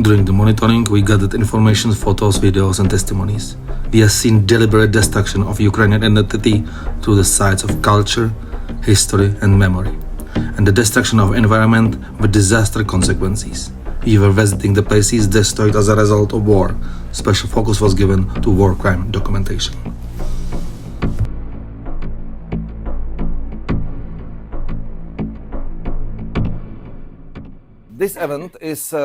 During the monitoring, we gathered information, photos, videos, and testimonies. We have seen deliberate destruction of Ukrainian identity through the sites of culture, history, and memory, and the destruction of environment with disaster consequences. We were visiting the places destroyed as a result of war. Special focus was given to war crime documentation. This event is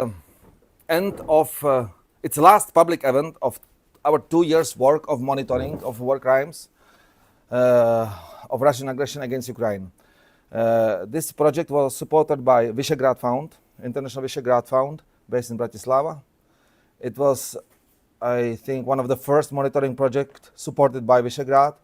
it's the last public event of our 2 years work of monitoring of war crimes of Russian aggression against Ukraine. This project was supported by Visegrad Fund, International Visegrad Fund, based in Bratislava. It was, I think, one of the first monitoring projects supported by Visegrad.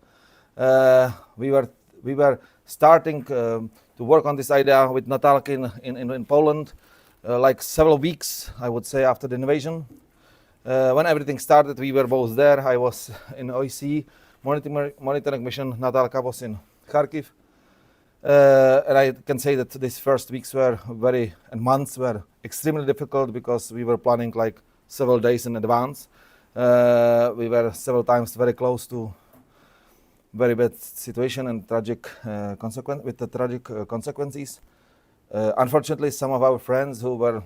We were starting to work on this idea with Natalia in Poland, like several weeks, I would say, after the invasion. When everything started, we were both there. I was in OEC monitoring mission. Natalia was in Kharkiv. And I can say that these first weeks and months were extremely difficult because we were planning like several days in advance. We were several times very close to very bad situation and tragic consequences. Unfortunately, some of our friends who were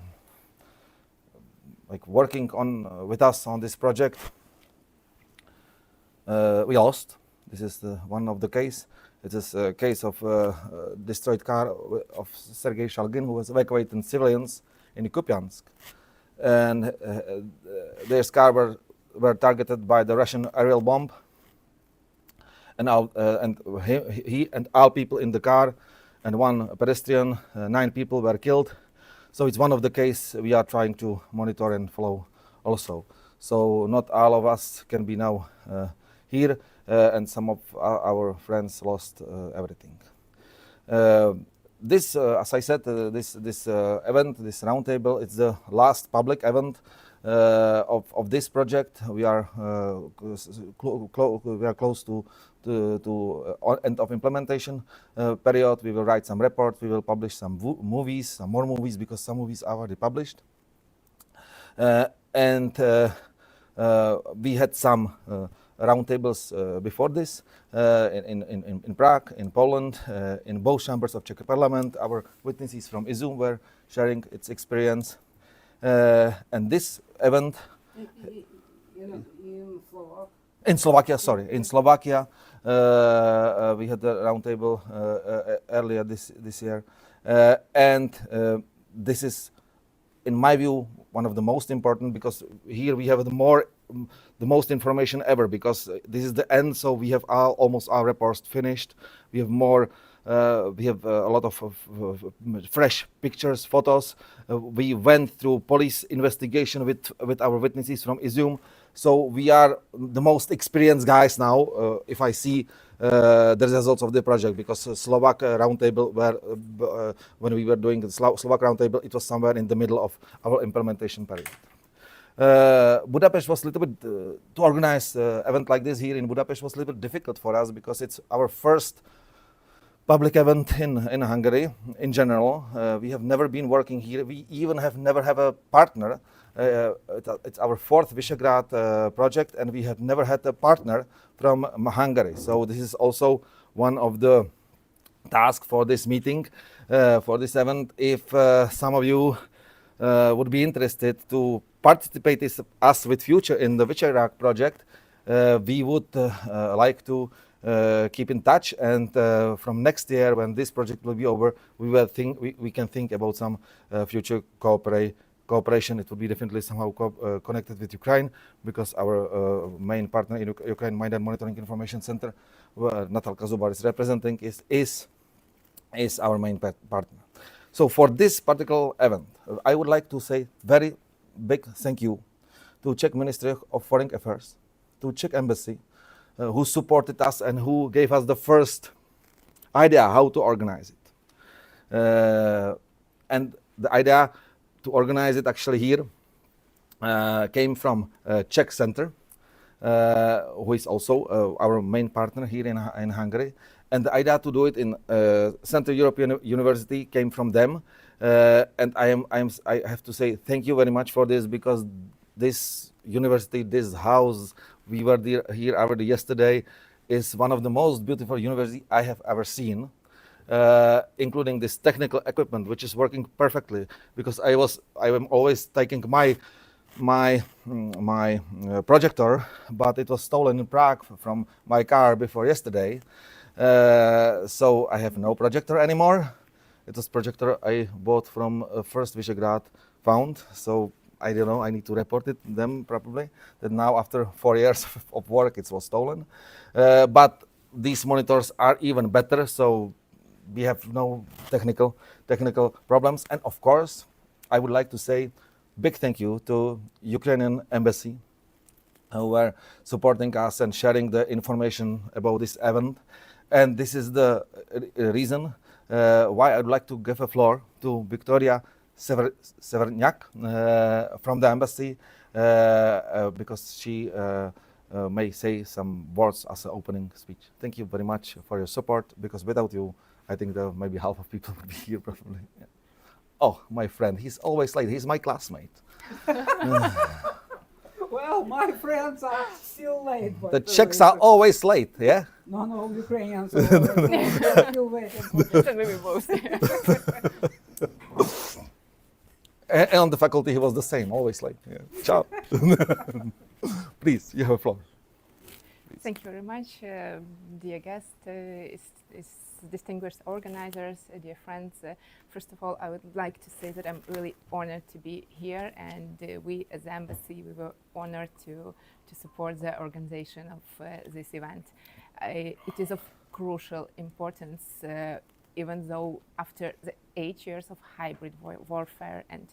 like working with us on this project, we lost. This is one of the case. It is a case of destroyed car of Sergei Shalgin, who was evacuating civilians in Kupiansk, and their car were targeted by the Russian aerial bomb, and he and all people in the car, and one pedestrian, 9 people were killed. So it's one of the cases we are trying to monitor and follow also. So not all of us can be now here, and some of our friends lost everything. This, as I said, this event, this roundtable, it's the last public event of this project. We are close to end of implementation period. We will write some reports. We will publish some movies, some more movies, because some movies are already published. And we had some roundtables before this in Prague, in Poland, in both chambers of Czech Parliament. Our witnesses from Izum were sharing its experience. And this event in Slovakia, in Slovakia, we had the roundtable earlier this year, and this is, in my view, one of the most important, because here we have the most information ever, because this is the end. So we have almost our reports finished. We have more. We have a lot of fresh pictures, photos. We went through police investigation with our witnesses from Izum. So we are the most experienced guys now, if I see the results of the project, because Slovak roundtable, when we were doing the Slovak roundtable, it was somewhere in the middle of our implementation period. Budapest was a little bit, to organize an event like this here in Budapest was a little bit difficult for us, because it's our first public event in Hungary in general. We have never been working here. We even never have a partner. It's our 4th Visegrad project, and we have never had a partner from Hungary. So this is also one of the tasks for this meeting, for this event. If some of you would be interested to participate us with future in the Visegrad project, we would like to keep in touch, and from next year, when this project will be over, we can think about some future cooperation. It will be definitely somehow connected with Ukraine, because our main partner in Ukraine, Maidan Monitoring Information Center, Natalia Zubar is representing, is our main partner. So for this particular event, I would like to say very big thank you to Czech Ministry of Foreign Affairs, to Czech Embassy, who supported us and who gave us the first idea how to organize it. And the idea to organize it actually here came from Czech Center, who is also our main partner here in Hungary. And the idea to do it in Central European University came from them. And I have to say thank you very much for this, because this university, this house, we were here already yesterday, is one of the most beautiful university I have ever seen, including this technical equipment, which is working perfectly. Because I am always taking my projector, but it was stolen in Prague from my car before yesterday, so I have no projector anymore. It was projector I bought from First Visegrad found, so I don't know, I need to report it them probably, that now after 4 years of work it was stolen. But these monitors are even better, so we have no technical problems. And of course, I would like to say big thank you to Ukrainian embassy, who were supporting us and sharing the information about this event. And this is the reason why I'd like to give a floor to Victoria Severniak from the embassy, because she may say some words as an opening speech. Thank you very much for your support, because without you, I think there maybe half of people would be here probably. Yeah. Oh, my friend, he's always late. He's my classmate. Well, my friends are still late. But The Czechs are always late, yeah? No, Ukrainians are still waiting. Maybe both. And on the faculty, he was the same, always late. Yeah. Ciao. Please, you have a floor. Thank you very much, dear guests, distinguished organizers, dear friends. First of all, I would like to say that I'm really honored to be here, and we as embassy, we were honored to support the organization of this event. It is of crucial importance, even though after the 8 years of hybrid warfare and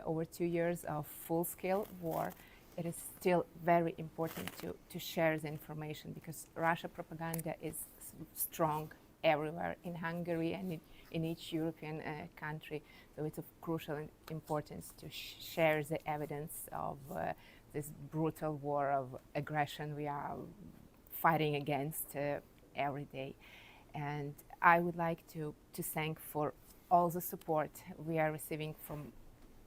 over 2 years of full-scale war, it is still very important to share the information, because Russia propaganda is strong everywhere in Hungary and in each European country. So it's of crucial importance to share the evidence of this brutal war of aggression we are fighting against every day. And I would like to thank for all the support we are receiving from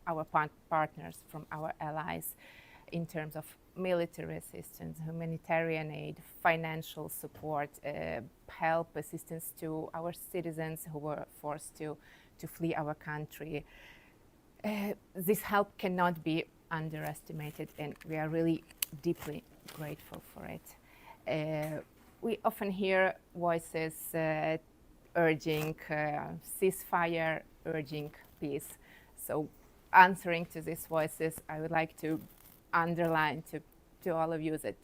our partners, from our allies, in terms of military assistance, humanitarian aid, financial support, help, assistance to our citizens who were forced to flee our country. This help cannot be underestimated, and we are really deeply grateful for it. We often hear voices urging ceasefire, urging peace. So answering to these voices, I would like to underline to all of you that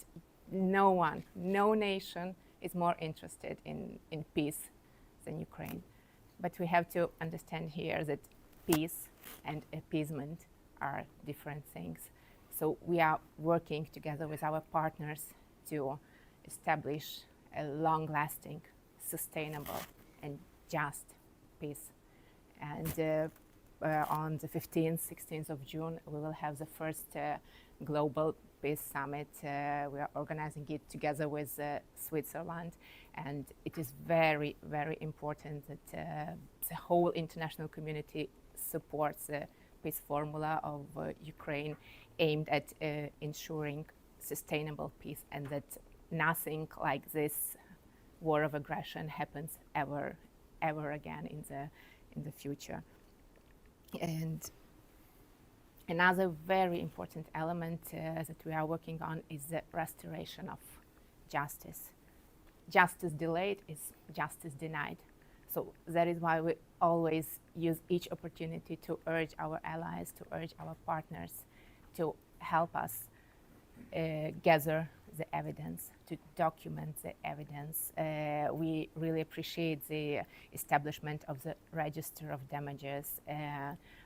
no one, no nation is more interested in peace than Ukraine. But we have to understand here that peace and appeasement are different things. So we are working together with our partners to establish a long-lasting, sustainable and just peace. And on the 15th, 16th of June, we will have the first Global Peace Summit. We are organizing it together with Switzerland, and it is very, very important that the whole international community supports the peace formula of Ukraine, aimed at ensuring sustainable peace, and that nothing like this war of aggression happens ever again in the future. And another very important element that we are working on is the restoration of justice. Justice delayed is justice denied. So that is why we always use each opportunity to urge our allies, to urge our partners to help us gather the evidence, to document the evidence. We really appreciate the establishment of the register of damages.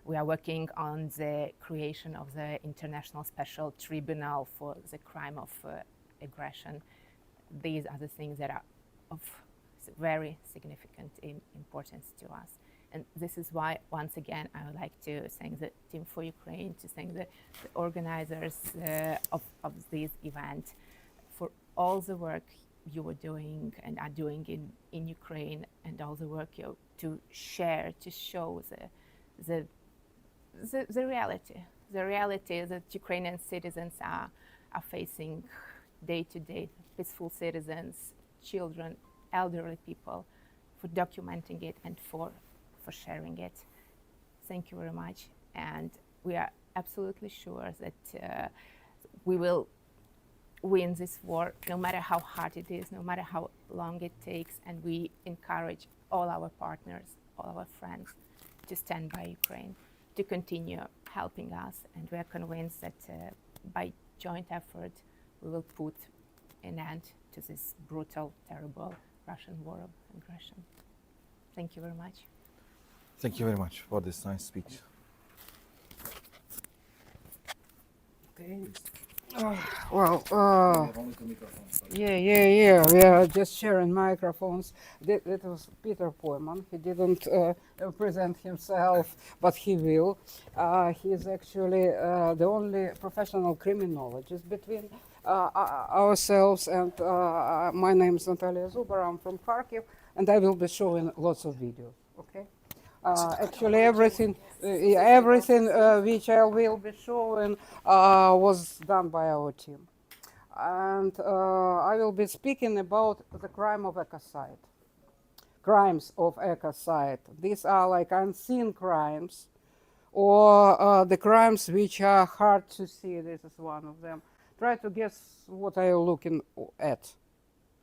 We are working on the creation of the International Special Tribunal for the crime of aggression. These are the things that are of very significant importance to us. And this is why, once again, I would like to thank the Team for Ukraine, to thank the organizers of this event for all the work you were doing and are doing in Ukraine, and all the work to share, to show the reality that Ukrainian citizens are facing day to day, peaceful citizens, children, elderly people, for documenting it and for sharing it. Thank you very much. And we are absolutely sure that we will win this war, no matter how hard it is, no matter how long it takes. And we encourage all our partners, all our friends to stand by Ukraine, to continue helping us. And we are convinced that by joint effort, we will put an end to this brutal, terrible Russian war of aggression. Thank you very much. Thank you very much for this nice speech. Okay. Yeah. We are just sharing microphones. That was Petr Pojman. He didn't present himself, but he will. He is actually the only professional criminologist between ourselves. And my name is Natalia Zubar. I'm from Kharkiv, and I will be showing lots of videos. Okay. Actually, everything which I will be showing was done by our team. And I will be speaking about the crime of ecocide. Crimes of ecocide. These are like unseen crimes, or the crimes which are hard to see. This is one of them. Try to guess what are you looking at.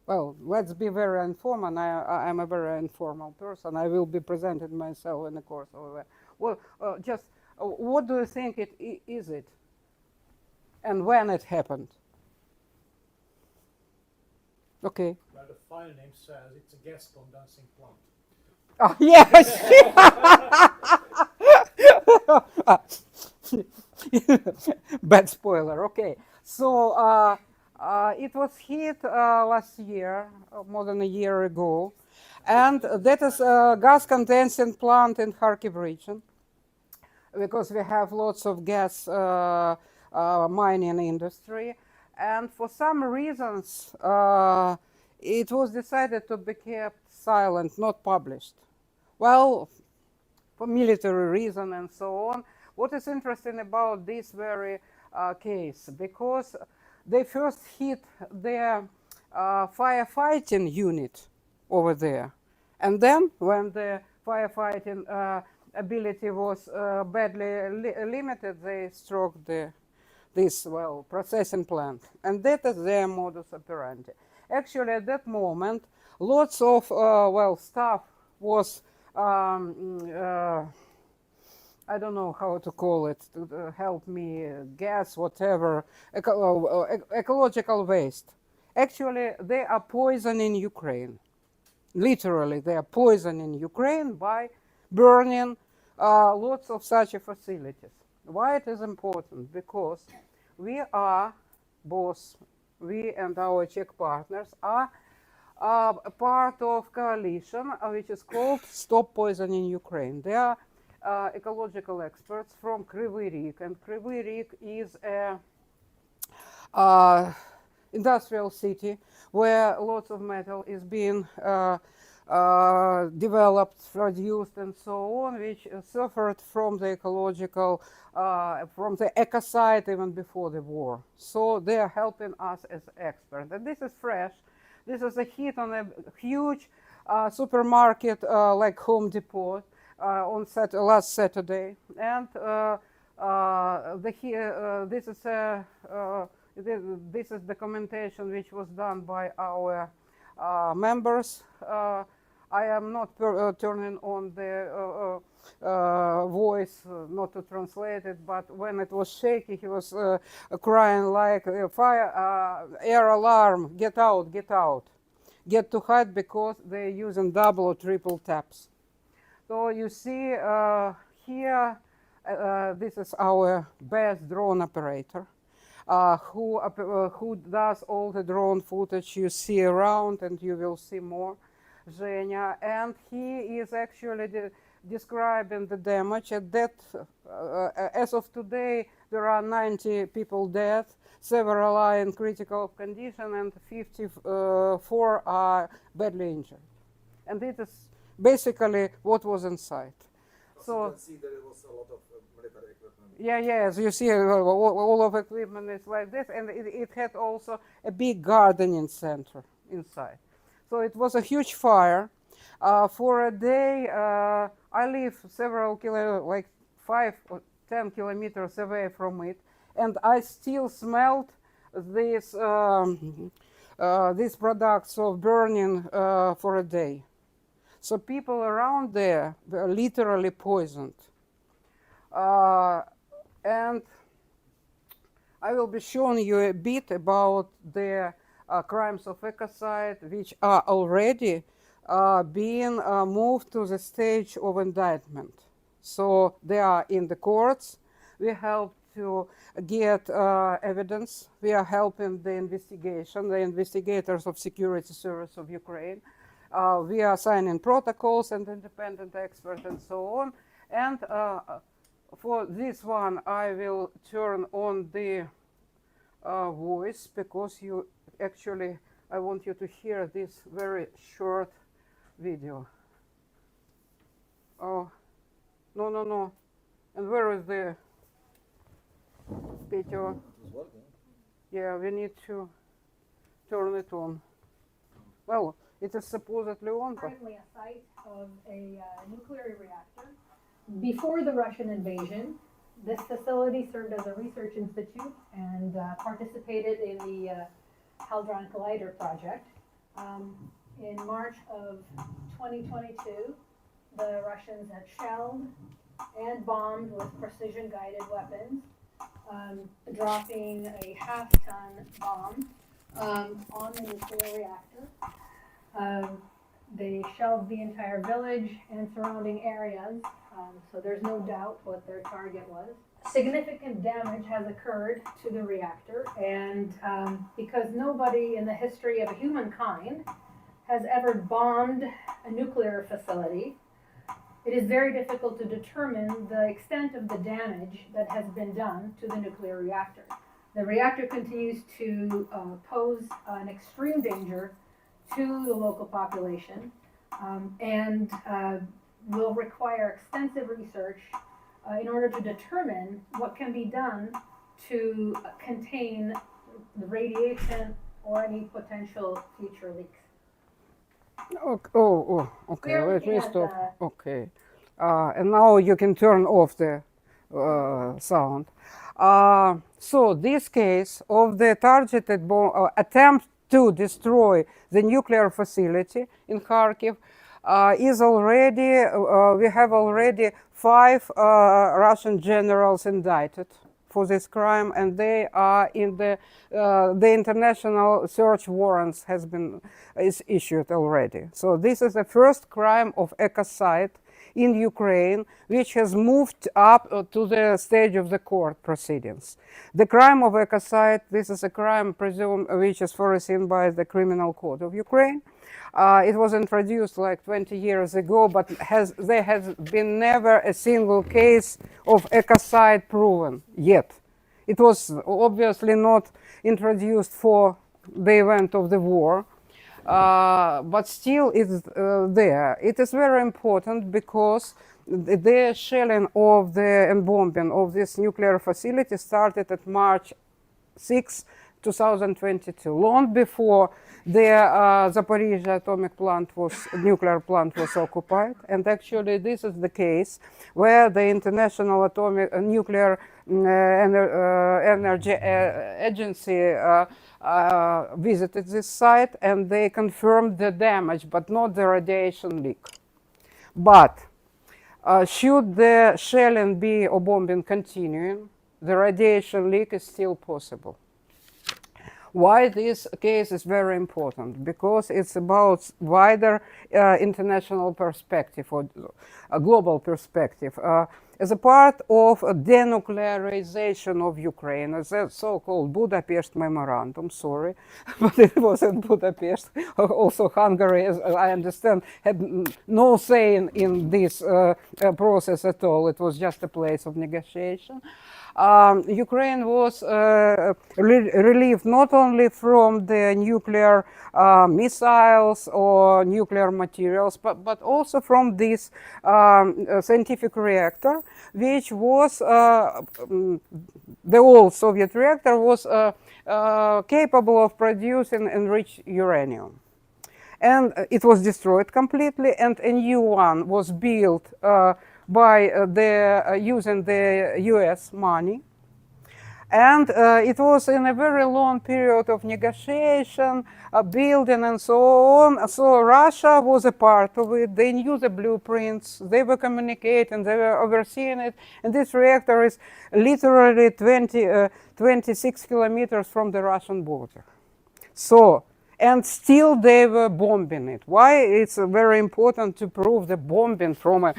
Well, let's be very informal. I'm a very informal person. I will be presenting myself in the course of it. Well, just what do you think is it? And when it happened? Okay. Well, the file name says it's a gas condensing plant. Oh, yes! Bad spoiler, okay. So, it was hit last year, more than a year ago, and that is a gas condensing plant in Kharkiv region, because we have lots of gas mining industry, and for some reasons it was decided to be kept silent, not published. Well, for military reason and so on. What is interesting about this very case, because they first hit their firefighting unit over there. And then when the firefighting ability was badly limited, they struck this processing plant. And that is their modus operandi. Actually, at that moment, lots of stuff was I don't know how to call it, to help me, gas, whatever, ecological waste. Actually, they are poisoning Ukraine. Literally, they are poisoning Ukraine by burning lots of such facilities. Why it is important? Because we are both, we and our Czech partners are part of coalition which is called Stop Poisoning Ukraine. They are ecological experts from Kryvyi Rih, and Kryvyi Rih is a industrial city where lots of metal is being developed, produced, and so on, which suffered from the ecological, from the ecocide even before the war. So they are helping us as experts. And this is fresh. This is a hit on a huge supermarket like Home Depot on last Saturday. And this is documentation which was done by our members. I am not turning on the voice not to translate it, but when it was shaky, he was crying like, fire, air alarm, get out, get to hide, because they're using double or triple taps. So you see here, this is our best drone operator. Who does all the drone footage you see around, and you will see more, Zhenya, and he is actually describing the damage. At that, as of today, there are 90 people dead, several are in critical condition, and 54 are badly injured. And it is basically what was inside. also. see there was a lot of military equipment. Yeah, yes, you see all of equipment is like this, and it had also a big gardening center inside. So it was a huge fire. For a day, I live several like 5 or 10 kilometers away from it, and I still smelled these products of burning for a day. So people around there were literally poisoned. And I will be showing you a bit about the crimes of ecocide, which are already being moved to the stage of indictment. So they are in the courts. We help to get evidence. We are helping the investigation, the investigators of Security Service of Ukraine. We are signing protocols and independent experts and so on. And for this one, I will turn on the voice because you actually, I want you to hear this very short video. Oh, no. And where is the Petr? Yeah, we need to turn it on. Well, it is supposedly on. Currently a site of a nuclear reactor. Before the Russian invasion, this facility served as a research institute and participated in the Hadron Collider project. In March of 2022, the Russians had shelled and bombed with precision-guided weapons, dropping a half-ton bomb on the nuclear reactor. They shelled the entire village and surrounding areas, so there's no doubt what their target was. Significant damage has occurred to the reactor, and because nobody in the history of humankind has ever bombed a nuclear facility, it is very difficult to determine the extent of the damage that has been done to the nuclear reactor. The reactor continues to pose an extreme danger to the local population and will require extensive research in order to determine what can be done to contain the radiation or any potential future leaks. Okay, let me stop. Okay. And now you can turn off the sound. So this case of the targeted bomb attempt to destroy the nuclear facility in Kharkiv is already, we have already 5 Russian generals indicted for this crime, and they are in the international search warrants is issued already. So this is the first crime of ecocide in Ukraine, which has moved up to the stage of the court proceedings. The crime of ecocide, this is a crime which is foreseen by the Criminal Code of Ukraine. It was introduced like 20 years ago, but there has been never a single case of ecocide proven yet. It was obviously not introduced for the event of the war, but still it's there. It is very important because the shelling of and bombing of this nuclear facility started at March 6, 2022, long before the Zaporizhzhia atomic nuclear plant was occupied. And actually this is the case where the International Atomic Nuclear Energy Agency visited this site, and they confirmed the damage, but not the radiation leak. But should the shelling or bombing continuing, the radiation leak is still possible. Why this case is very important? Because it's about wider international perspective or a global perspective. As a part of a denuclearization of Ukraine, as a so-called Budapest Memorandum, sorry, but it wasn't Budapest, also Hungary, as I understand, had no say in this process at all. It was just a place of negotiation. Ukraine was relieved not only from the nuclear missiles or nuclear materials, but also from this scientific reactor, which was the old Soviet reactor was capable of producing enriched uranium. And it was destroyed completely, and a new one was built by using the US money. And it was in a very long period of negotiation, building and so on. So Russia was a part of it. They knew the blueprints, they were communicating, they were overseeing it. And this reactor is literally 26 kilometers from the Russian border. So, and still they were bombing it. Why? It's very important to prove the bombing from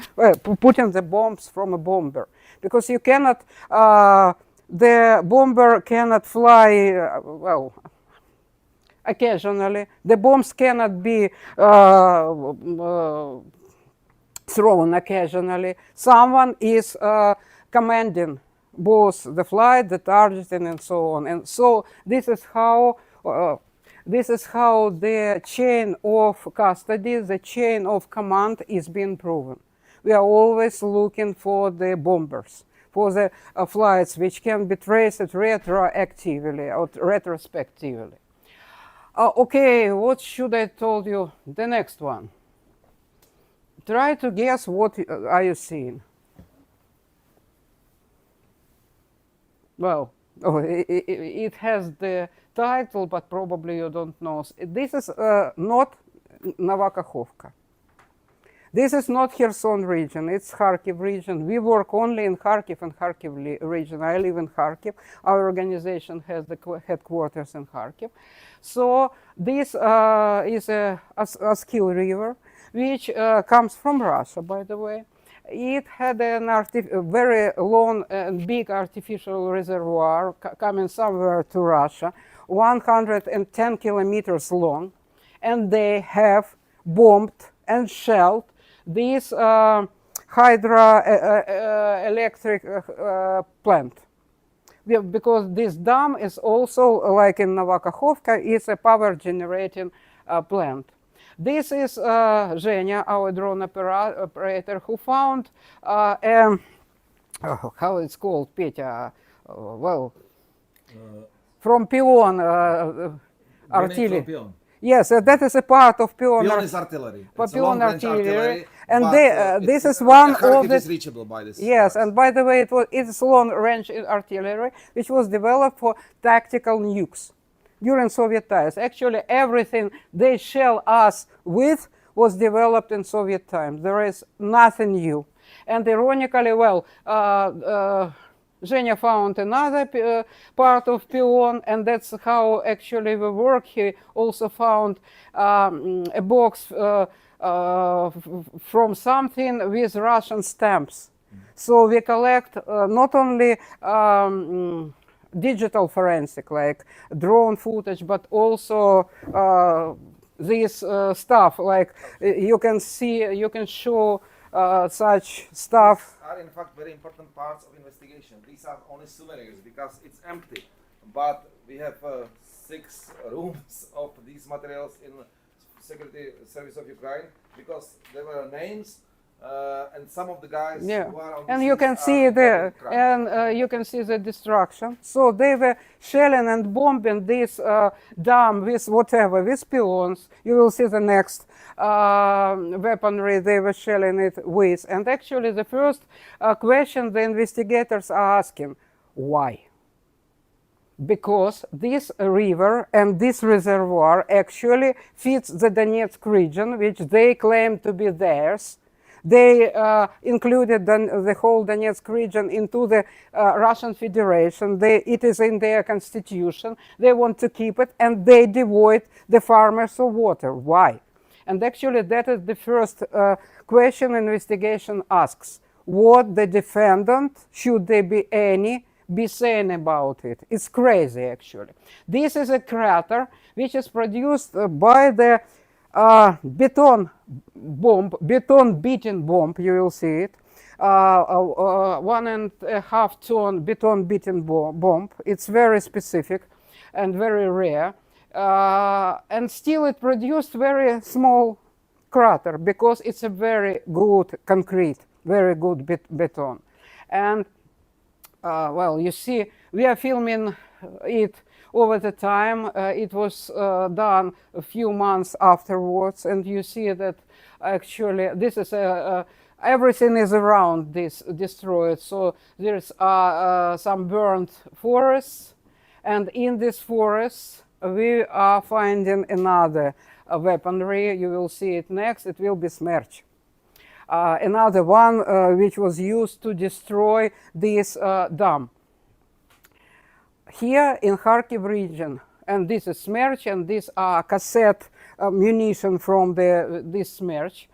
putting the bombs from a bomber. Because you cannot, the bomber cannot fly, well, occasionally. The bombs cannot be thrown occasionally. Someone is commanding both the flight, the targeting, and so on. And so this is how the chain of custody, the chain of command is being proven. We are always looking for the bombers, for the flights which can be traced retroactively or retrospectively. Okay, what should I told you? The next one. Try to guess what are you seeing. Well, it has the title, but probably you don't know. This is not Novakhovka. This is not Kherson region, it's Kharkiv region. We work only in Kharkiv and Kharkiv region. I live in Kharkiv. Our organization has the headquarters in Kharkiv. So this is a Askil River, which comes from Russia, by the way. It had a very long and big artificial reservoir coming somewhere to Russia, 110 kilometers long, and they have bombed and shelled this hydroelectric plant. Because this dam is also, like in Novakhovka, is a power generating plant. This is Zhenya, our drone operator, who found how it's called, Petr, well, from Pion artillery. Yes, that is a part of Pion. Pion is artillery. It's Pion artillery. And this is one one of the. the. Is reachable by this. Yes, and by the way, it's long-range artillery, which was developed for tactical nukes during Soviet times. Actually, everything they shell us with was developed in Soviet times. There is nothing new. And ironically, well, Zhenya found another part of Pion, and that's how actually we work. He also found a box from something with Russian stamps. So we collect not only digital forensic, like drone footage, but also this stuff, like you can see, you can show such stuff. Are in fact very important parts of investigation. These are only souvenirs because it's empty, but we have 6 rooms of these materials in Security Service of Ukraine because there were names and some of the guys who are on and you can see the you can see the destruction. So they were shelling and bombing this dam with whatever, with pylons. You will see the next weaponry they were shelling it with. And actually the first question the investigators are asking, why? Because this river and this reservoir actually fits the Donetsk region, which they claim to be theirs. They included the whole Donetsk region into the Russian Federation. It is in their constitution. They want to keep it, and they devoid the farmers of water. Why? And actually, that is the first question investigation asks. What the defendant, should there be any, be saying about it? It's crazy, actually. This is a crater which is produced by the beton beating bomb, you will see it. 1.5 ton beton beaten bomb. It's very specific and very rare. And still it produced very small crater because it's a very good concrete, very good beton. And well, you see, we are filming it over the time. It was done a few months afterwards, and you see that actually this is everything is around this destroyed. So there's some burnt forests, and in this forest we are finding another weaponry. You will see it next. It will be smerch. Another one which was used to destroy this dam. Here in Kharkiv region, and this is smerch, and these are cassette munition from this smerch.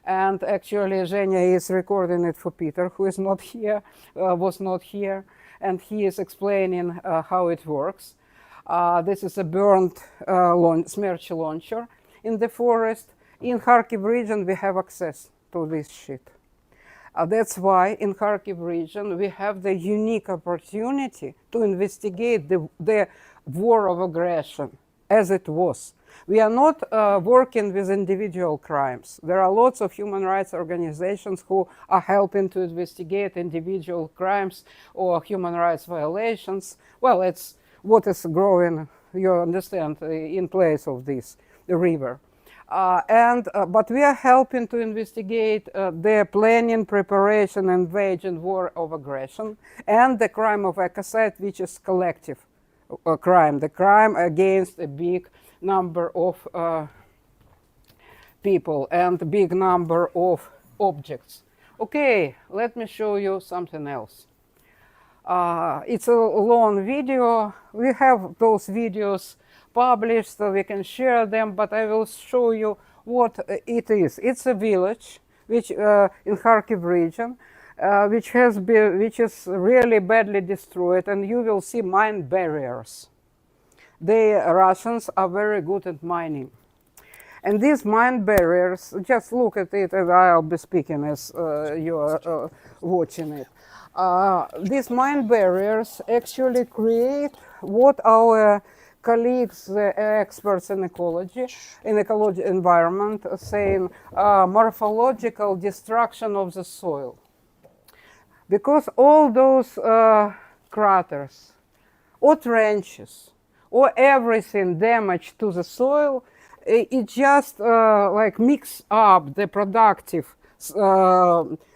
And actually, Zhenya is recording it for Petr, who is not here, was not here, and he is explaining how it works. This is a burnt smerch launcher in the forest. In Kharkiv region, we have access to this shit. That's why in Kharkiv region, we have the unique opportunity to investigate the war of aggression as it was. We are not working with individual crimes. There are lots of human rights organizations who are helping to investigate individual crimes or human rights violations. Well, it's what is growing, you understand, in place of this, the river. But we are helping to investigate the planning, preparation, and waging war of aggression, and the crime of ecocide, which is collective crime, the crime against a big number of people and big number of objects. Okay, let me show you something else. It's a long video. We have those videos published, so we can share them, but I will show you what it is. It's a village which in Kharkiv region, which is really badly destroyed, and you will see mine barriers. The Russians are very good at mining. And these mine barriers, just look at it, and I'll be speaking as you are watching it. These mine barriers actually create what our colleagues, the experts in ecology environment, are saying morphological destruction of the soil. Because all those craters or trenches or everything damaged to the soil, it just like mix up the productive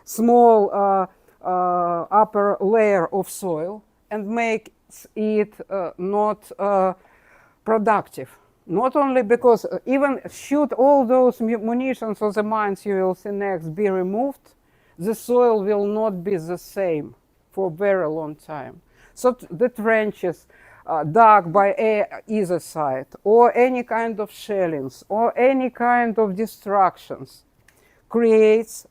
small upper layer of soil and makes it not productive. Not only because even should all those munitions of the mines you will see next be removed, the soil will not be the same for a very long time. So the trenches dug by either side, or any kind of shellings, or any kind of destructions, creates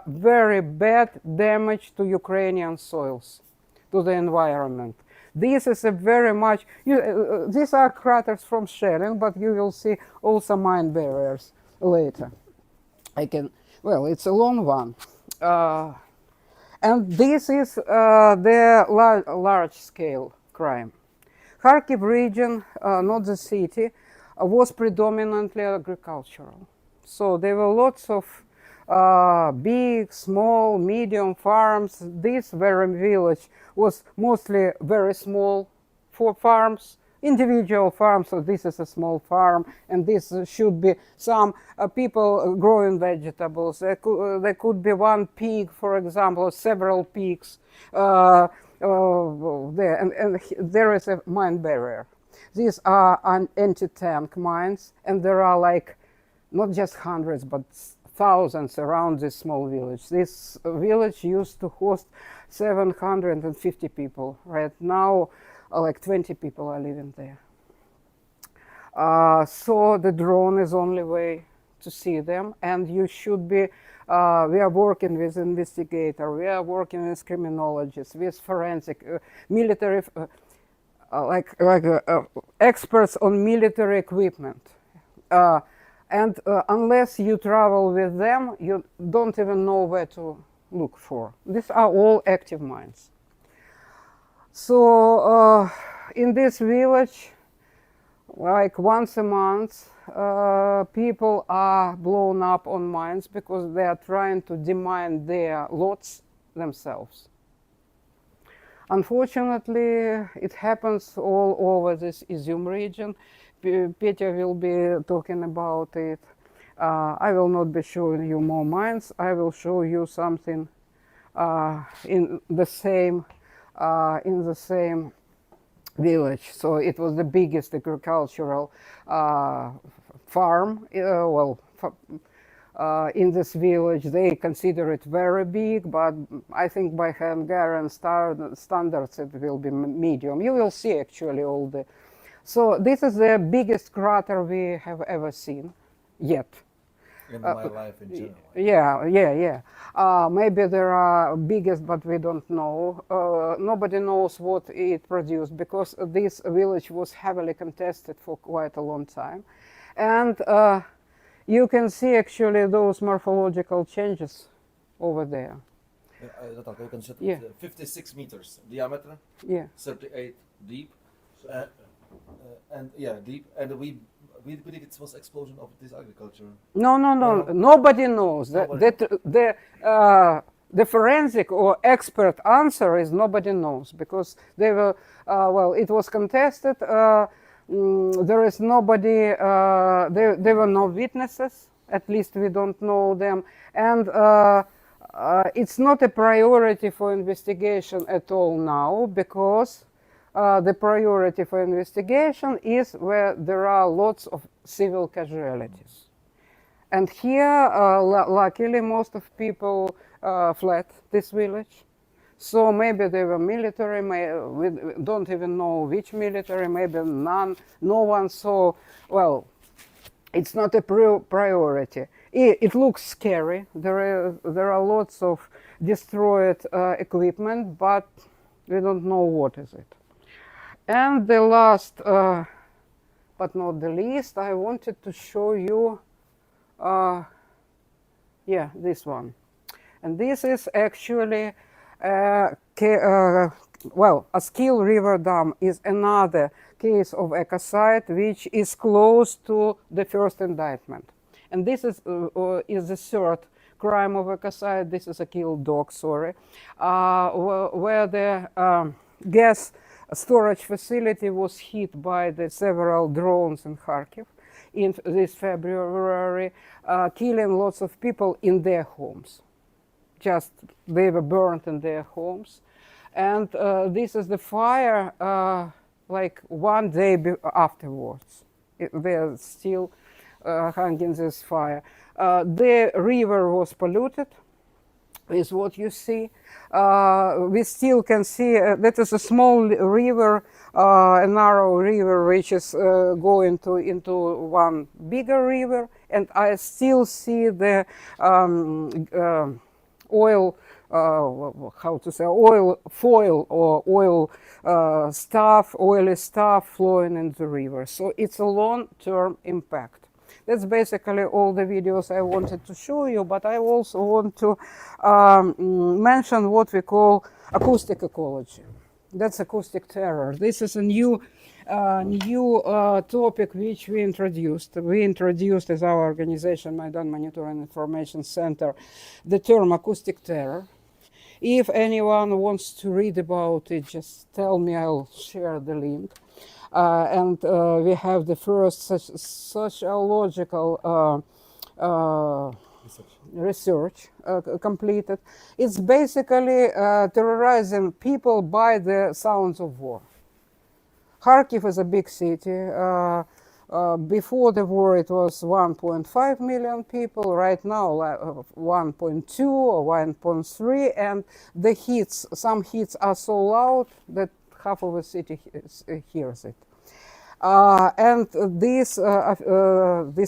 very bad damage to Ukrainian soils, to the environment. This is a very much, these are craters from shelling, but you will see also mine barriers later. Well, it's a long one. And this is the large-scale crime. Kharkiv region, not the city, was predominantly agricultural. So there were lots of big, small, medium farms. This very village was mostly very small for farms, individual farms. So this is a small farm, and this should be some people growing vegetables. There could be one pig, for example, or several pigs there, and there is a mine barrier. These are anti-tank mines, and there are like not just hundreds, but thousands around this small village. This village used to host 750 people. Right now, like 20 people are living there. So the drone is only way to see them, and you should be, we are working with investigators, we are working with criminologists, with forensic, military, experts on military equipment. And unless you travel with them, you don't even know where to look for. These are all active mines. So in this village, like once a month, people are blown up on mines because they are trying to demine their lots themselves. Unfortunately, it happens all over this Izum region. Petr will be talking about it. I will not be showing you more mines. I will show you something in the same village. So it was the biggest agricultural farm. In this village, they consider it very big, but I think by Hungarian standards it will be medium. You will see actually all the. So this is the biggest crater we have ever seen yet. In my life in general. Yeah. Maybe there are biggest, but we don't know. Nobody knows what it produced because this village was heavily contested for quite a long time. And you can see actually those morphological changes over there. Natalia, you can set Yeah. 56 meters diameter, Yeah. 38 deep, and deep. And we believe it was explosion of this agriculture. No. Nobody knows. The forensic or expert answer is nobody knows because they were, it was contested. There is nobody, there were no witnesses, at least we don't know them. And it's not a priority for investigation at all now because the priority for investigation is where there are lots of civil casualties. And here, luckily, most of people fled this village. So maybe they were military, we don't even know which military, maybe none, no one saw. Well, it's not a priority. It looks scary. There are lots of destroyed equipment, but we don't know what is it. And the last, but not the least, I wanted to show you, this one. And this is actually, a Skill River Dam is another case of ecocide which is close to the first indictment. And this is the third crime of ecocide. This is a killed dog, sorry, where the gas storage facility was hit by the several drones in Kharkiv in this February, killing lots of people in their homes. Just they were burned in their homes. And this is the fire like one day afterwards. They're still hanging this fire. The river was polluted, is what you see. We still can see that is a small river, a narrow river which is going into one bigger river, and I still see the oil, oil foil or oil oily stuff flowing in the river. So it's a long-term impact. That's basically all the videos I wanted to show you, but I also want to mention what we call acoustic ecology. That's acoustic terror. This is a new topic which we introduced. We introduced as our organization, Maidan Monitoring Information Center, the term acoustic terror. If anyone wants to read about it, just tell me, I'll share the link. And we have the first sociological research completed. It's basically terrorizing people by the sounds of war. Kharkiv is a big city. Before the war, it was 1.5 million people. Right now, 1.2 or 1.3, and the hits, some hits are so loud that half of the city hears it. And this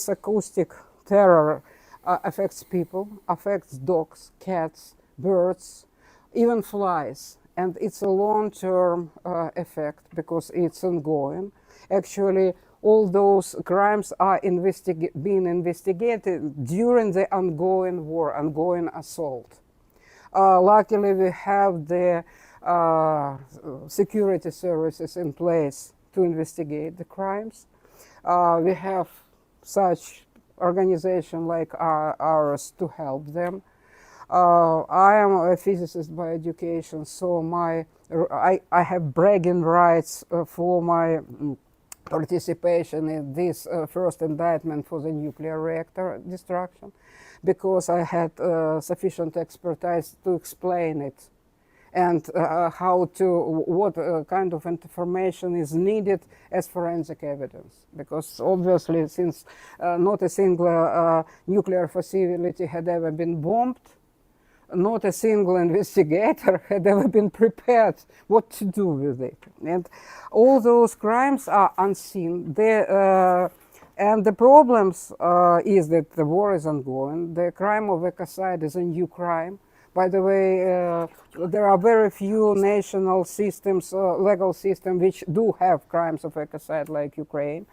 acoustic terror affects people, affects dogs, cats, birds, even flies. And it's a long-term effect because it's ongoing. Actually, all those crimes are being investigated during the ongoing war, ongoing assault. Luckily, we have the security services in place to investigate the crimes. We have such organization like ours to help them. I am a physicist by education, so I have bragging rights for my participation in this first indictment for the nuclear reactor destruction, because I had sufficient expertise to explain it and what kind of information is needed as forensic evidence. Because obviously, since not a single nuclear facility had ever been bombed, not a single investigator had ever been prepared what to do with it. And all those crimes are unseen. And the problems is that the war is ongoing. The crime of ecocide is a new crime. By the way, there are very few national systems, legal systems, which do have crimes of ecocide like Ukraine.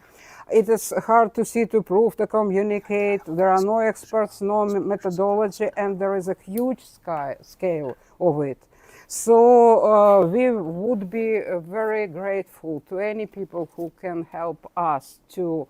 It is hard to see, to prove, to communicate. There are no experts, no methodology, and there is a huge scale of it. So we would be very grateful to any people who can help us to,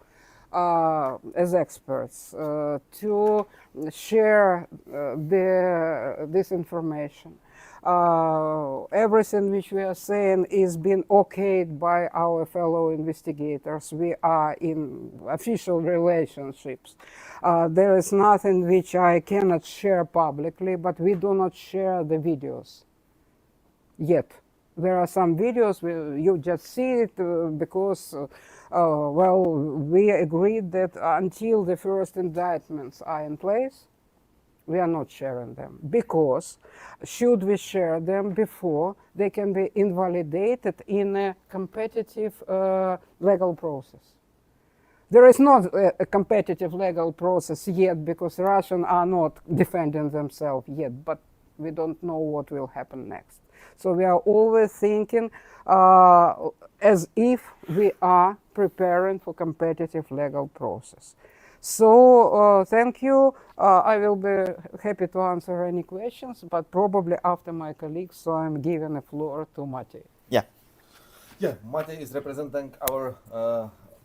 as experts, to share this information. Everything which we are saying is being okayed by our fellow investigators. We are in official relationships. There is nothing which I cannot share publicly, but we do not share the videos yet. There are some videos where you just see it because, well, we agreed that until the first indictments are in place, we are not sharing them, because should we share them before, they can be invalidated in a competitive legal process. There is not a competitive legal process yet, because Russians are not defending themselves yet, but we don't know what will happen next. So we are always thinking as if we are preparing for competitive legal process. So thank you. I will be happy to answer any questions, but probably after my colleagues, so I'm giving the floor to Matěj. Yeah, Matěj is representing our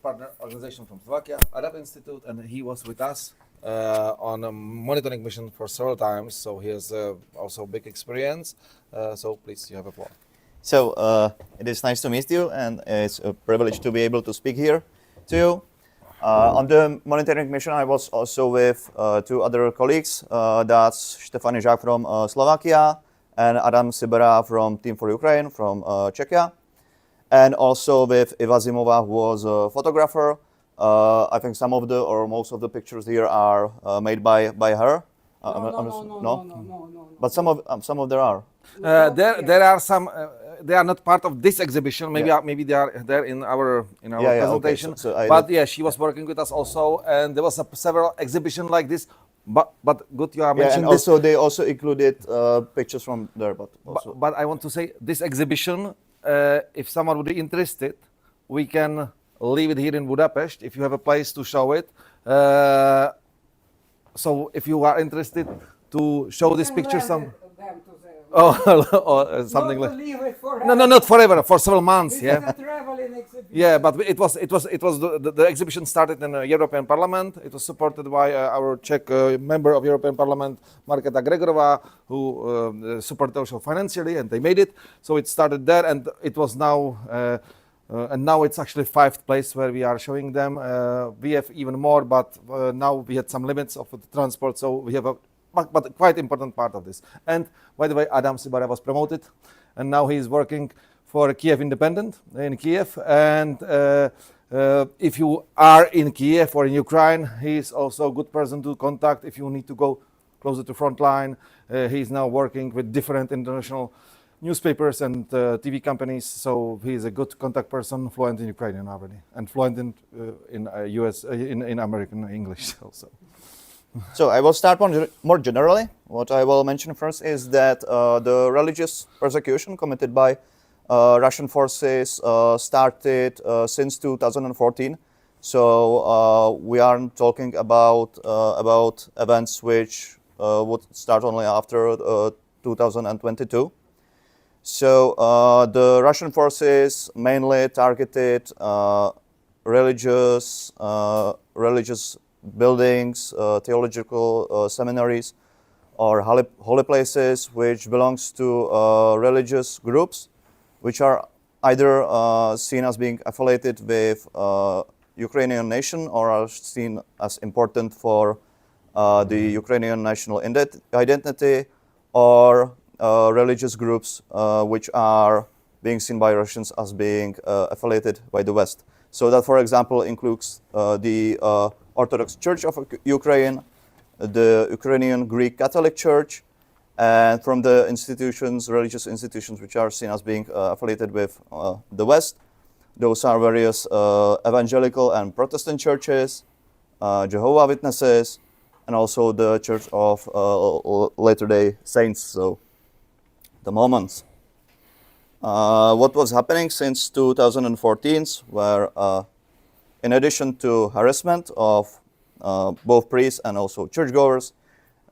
partner organization from Slovakia, Arab Institute, and he was with us on a monitoring mission for several times, so he has also big experience. So please, you have a floor. So it is nice to meet you, and it's a privilege to be able to speak here to you. On the monitoring mission, I was also with two other colleagues. That's Stefan Žák from Slovakia and Adam Sibera from T4U Ukraine from Czechia. And also with Eva Zimová, who was a photographer. I think some of the, or most of the pictures here are made by her. No. But some of there are. There are some. They are not part of this exhibition. Maybe they are there in our presentation. Okay. So but yeah, she was working with us also, and there was several exhibitions like this. But good, you are mentioning and also this. they also included pictures from there. But I want to say this exhibition. If someone would be interested, we can leave it here in Budapest if you have a place to show it. So if you are interested to show this picture, or something like. Leave it forever. No, not forever. For several months. This Yeah. is a traveling exhibition. Yeah, but it was the exhibition started in the European Parliament. It was supported by our Czech member of European Parliament, Markéta Gregorová, who supported also financially, and they made it. So it started there, and it was now. And now it's actually 5th place where we are showing them. We have even more, but now we had some limits of the transport, so we have a but quite important part of this. And by the way, Adam Sibera was promoted, and now he is working for Kiev Independent in Kiev. And if you are in Kiev or in Ukraine, he is also a good person to contact if you need to go closer to front line. He is now working with different international newspapers and TV companies, so he is a good contact person, fluent in Ukrainian already, and fluent in US in American English also. So I will start more generally. What I will mention first is that the religious persecution committed by Russian forces started since 2014. So we aren't talking about events which would start only after 2022. So the Russian forces mainly targeted religious buildings, theological seminaries, or holy places which belongs to religious groups, which are either seen as being affiliated with Ukrainian nation or are seen as important for the Ukrainian national identity, or religious groups which are being seen by Russians as being affiliated by the West. So that, for example, includes the Orthodox Church of Ukraine, the Ukrainian Greek Catholic Church, and from the institutions, religious institutions which are seen as being affiliated with the West, those are various evangelical and Protestant churches, Jehovah's Witnesses, and also the Church of Latter-day Saints, so the Mormons. What was happening since 2014, where in addition to harassment of both priests and also churchgoers,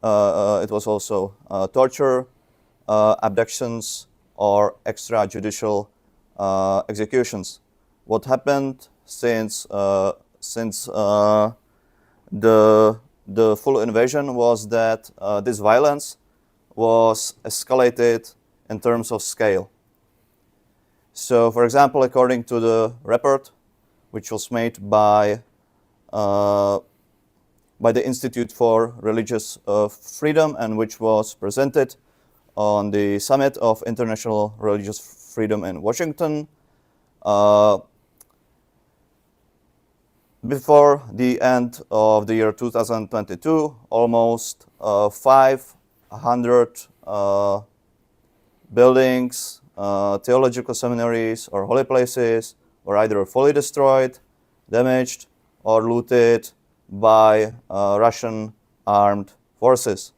it was also torture, abductions, or extrajudicial executions. What happened since the full invasion was that this violence was escalated in terms of scale. So, for example, according to the report, which was made by the Institute for Religious Freedom and which was presented on the Summit of International Religious Freedom in Washington, before the end of the year 2022, almost 500 buildings, theological seminaries, or holy places were either fully destroyed, damaged, or looted by Russian armed forces.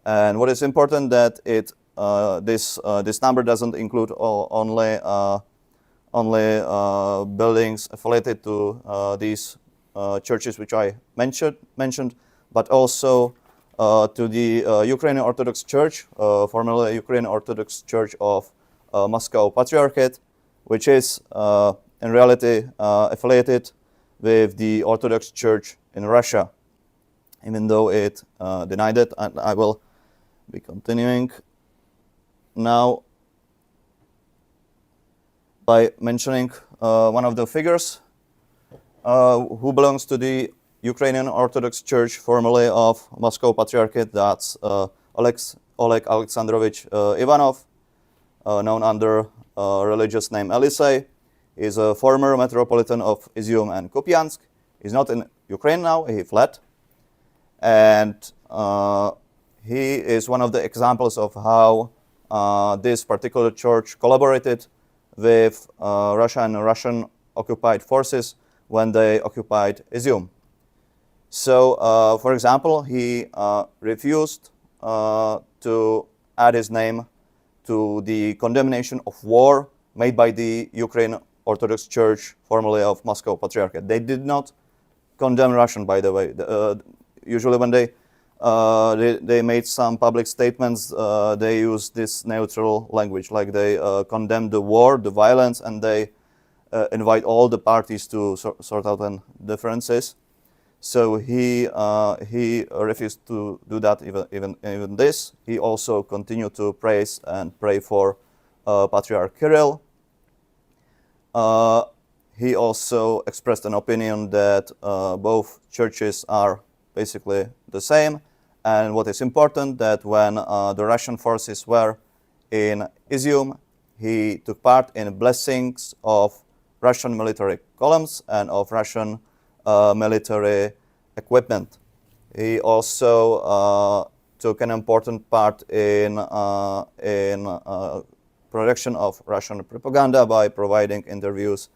And what is important that this number doesn't include only buildings affiliated to these churches which I mentioned, but also to the Ukrainian Orthodox Church, formerly Ukrainian Orthodox Church of Moscow Patriarchate, which is in reality affiliated with the Orthodox Church in Russia, even though it denied it. And I will be continuing now by mentioning one of the figures who belongs to the Ukrainian Orthodox Church, formerly of Moscow Patriarchate. That's Oleg Alexandrovich Ivanov, known under religious name Elisei. He's a former metropolitan of Izium and Kupiansk. He's not in Ukraine now, he fled. And he is one of the examples of how this particular church collaborated with Russia and Russian occupied forces when they occupied Izium. So, for example, he refused to add his name to the condemnation of war made by the Ukrainian Orthodox Church, formerly of Moscow Patriarchate. They did not condemn Russian, by the way. Usually when they made some public statements, they use this neutral language, like they condemn the war, the violence, and they invite all the parties to sort out any differences. So he refused to do that. Even this. He also continued to praise and pray for Patriarch Kirill. He also expressed an opinion that both churches are basically the same, and what is important, that when the Russian forces were in Izium, he took part in blessings of Russian military columns and of Russian military equipment. He also took an important part in production of Russian propaganda by providing interviews,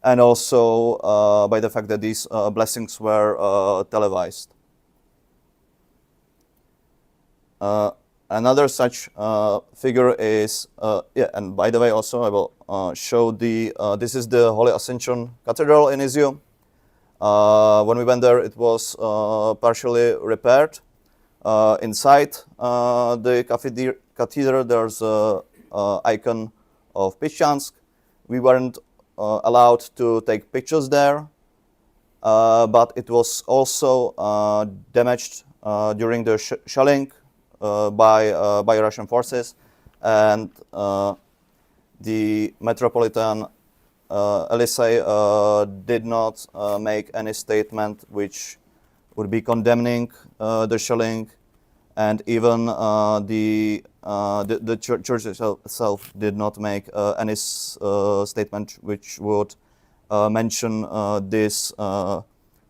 and also by the fact that these blessings were televised. Another such figure is, and by the way, also I will show this is the Holy Ascension Cathedral in Izium. When we went there, it was partially repaired. Inside the cathedral, there's a icon of Pišťansk. We weren't allowed to take pictures there, but it was also damaged during the shelling by Russian forces, and the Metropolitan Elysee did not make any statement which would be condemning the shelling, and even the church itself did not make any statement which would mention this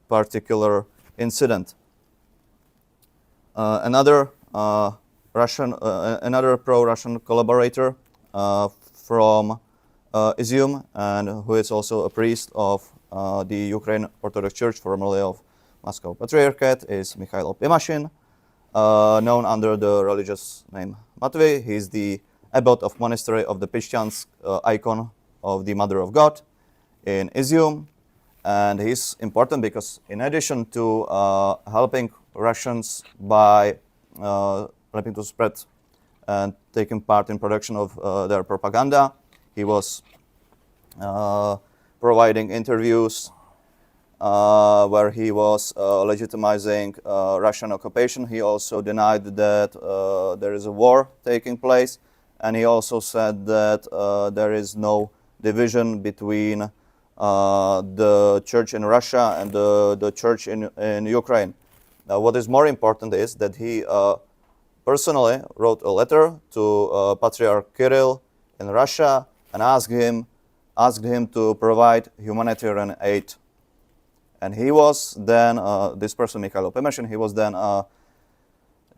particular incident. Another pro-Russian collaborator from Izium, and who is also a priest of the Ukrainian Orthodox Church, formerly of Moscow Patriarchate, is Mikhailo Pimashin, known under the religious name Matěj. He is the abbot of monastery of the Pišťansk icon of the Mother of God in Izium, and he's important because in addition to helping Russians by helping to spread and taking part in production of their propaganda, he was providing interviews where he was legitimizing Russian occupation. He also denied that there is a war taking place, and he also said that there is no division between the church in Russia and the church in Ukraine. Now, what is more important is that he personally wrote a letter to Patriarch Kirill in Russia and asked him to provide humanitarian aid. And he was then, this person, Mikhailo Pimashin, he was then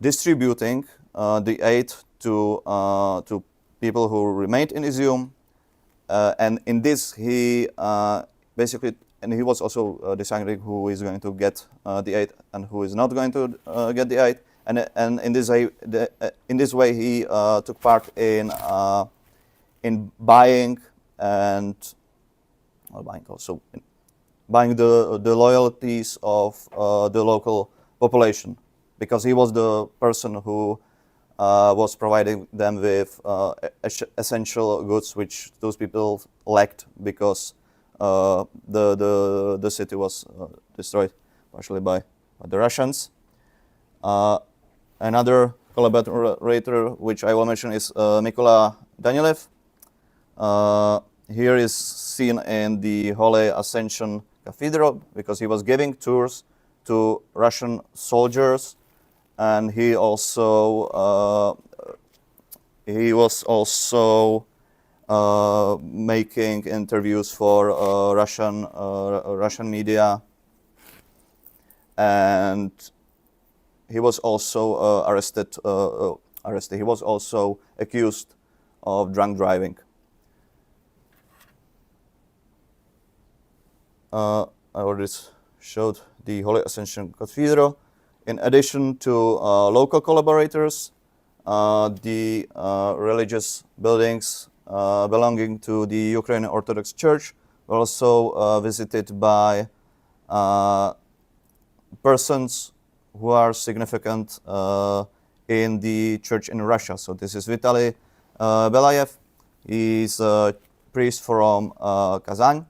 distributing the aid to people who remained in Izium. And in this, he basically, and he was also deciding who is going to get the aid and who is not going to get the aid. And in this way, he took part in buying and buying the loyalties of the local population, because he was the person who was providing them with essential goods which those people lacked, because the city was destroyed partially by the Russians. Another collaborator which I will mention is Mykola Danilev. Here is seen in the Holy Ascension Cathedral, because he was giving tours to Russian soldiers, and he also was also making interviews for Russian media, and he was also arrested. He was also accused of drunk driving. I already showed the Holy Ascension Cathedral. In addition to local collaborators, the religious buildings belonging to the Ukrainian Orthodox Church were also visited by persons who are significant in the church in Russia. So this is Vitaly Belayev. He's a priest from Kazan,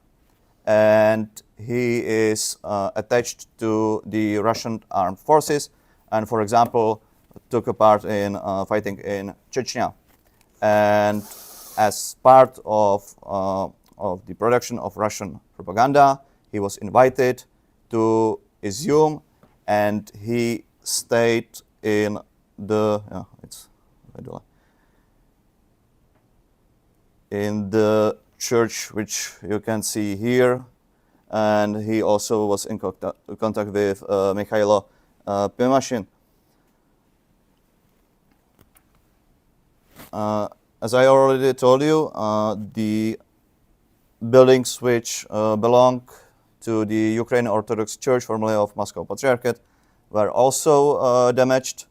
and he is attached to the Russian armed forces, and, for example, took a part in fighting in Czechia. And as part of the production of Russian propaganda, he was invited to Izium, and he stayed in the church which you can see here, and he also was in contact with Mikhailo Pimashin. As I already told you, the buildings which belong to the Ukrainian Orthodox Church, formerly of Moscow Patriarchate, were also damaged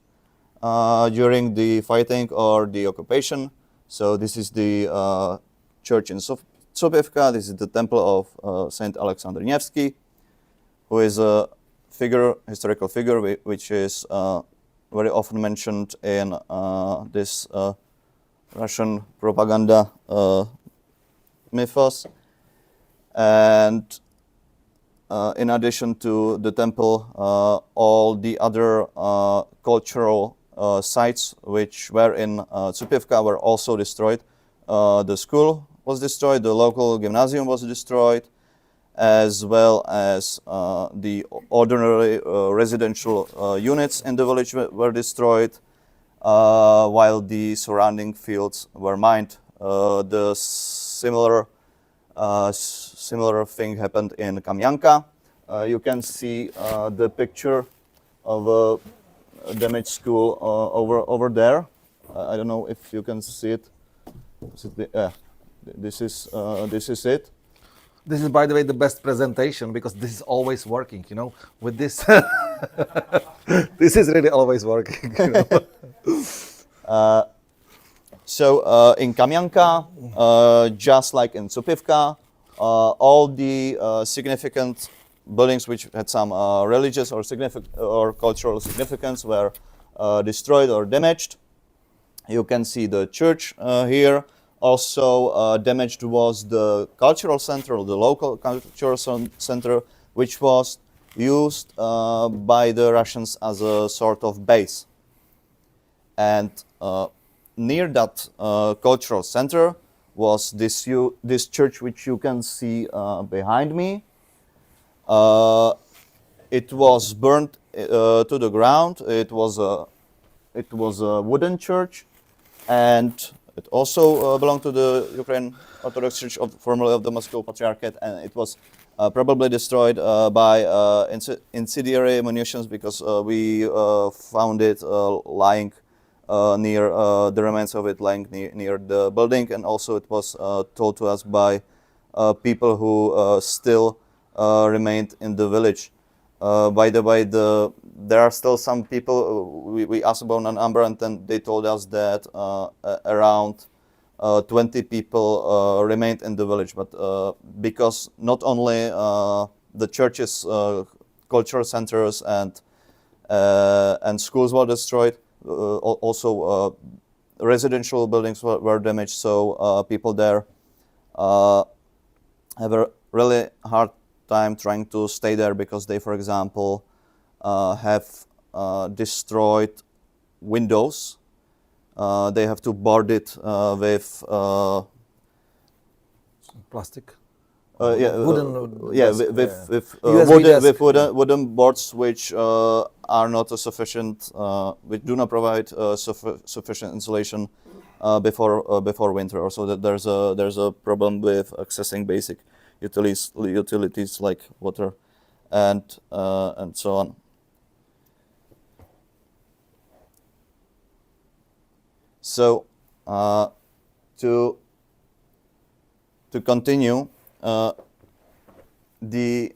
during the fighting or the occupation. So this is the church in Sopivka. This is the temple of Saint Alexander Nevsky, who is a historical figure, which is very often mentioned in this Russian propaganda mythos. And in addition to the temple, all the other cultural sites which were in Cupivka were also destroyed. The school was destroyed, the local gymnasium was destroyed, as well as the ordinary residential units in the village were destroyed, while the surrounding fields were mined. The similar thing happened in Kamyanka. You can see the picture of a damaged school over there. I don't know if you can see it. This is it. This is, by the way, the best presentation because this is always working, you know, with this. This is really always working. You know? So in Kamyanka, just like in Cupivka, all the significant buildings which had some religious or cultural significance were destroyed or damaged. You can see the church here. Also damaged was the cultural center, or the local cultural center, which was used by the Russians as a sort of base. And near that cultural center was this church which you can see behind me. It was burnt to the ground. It was a wooden church, and it also belonged to the Ukrainian Orthodox Church, formerly of the Moscow Patriarchate, and it was probably destroyed by incendiary munitions, because we found it lying near the remains of it lying near the building, and also it was told to us by people who still remained in the village. By the way, there are still some people, we asked about a number, and then they told us that around 20 people remained in the village. But because not only the churches, cultural centers, and schools were destroyed, also residential buildings were damaged, so people there have a really hard time trying to stay there, because they, for example, have destroyed windows. They have to board it with Plastic. Wooden boards, which are not sufficient, which do not provide sufficient insulation before winter. Also, that there's a problem with accessing basic utilities like water and so on. So to continue, the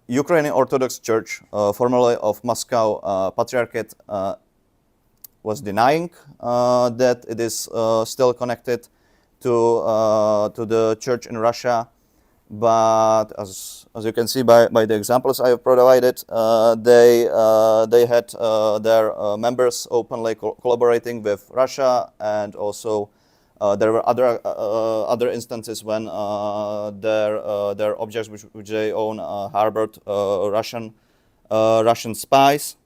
Ukrainian Orthodox Church, formerly of Moscow Patriarchate, was denying that it is still connected to the church in Russia, but as you can see by the examples I have provided, they had their members openly collaborating with Russia, and also there were other instances when their objects which they own harbored Russian spies.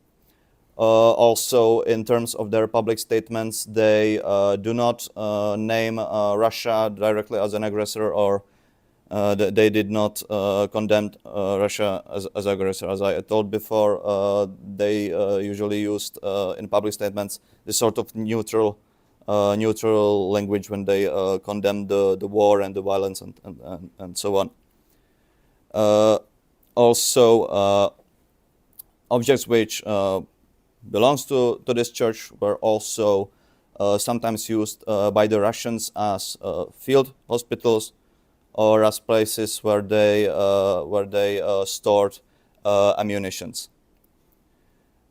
Also, in terms of their public statements, they do not name Russia directly as an aggressor, or they did not condemn Russia as aggressor. As I told before, they usually used in public statements this sort of neutral language when they condemn the war and the violence and so on. Also, objects which belongs to this church were also sometimes used by the Russians as field hospitals, or as places where they stored ammunitions.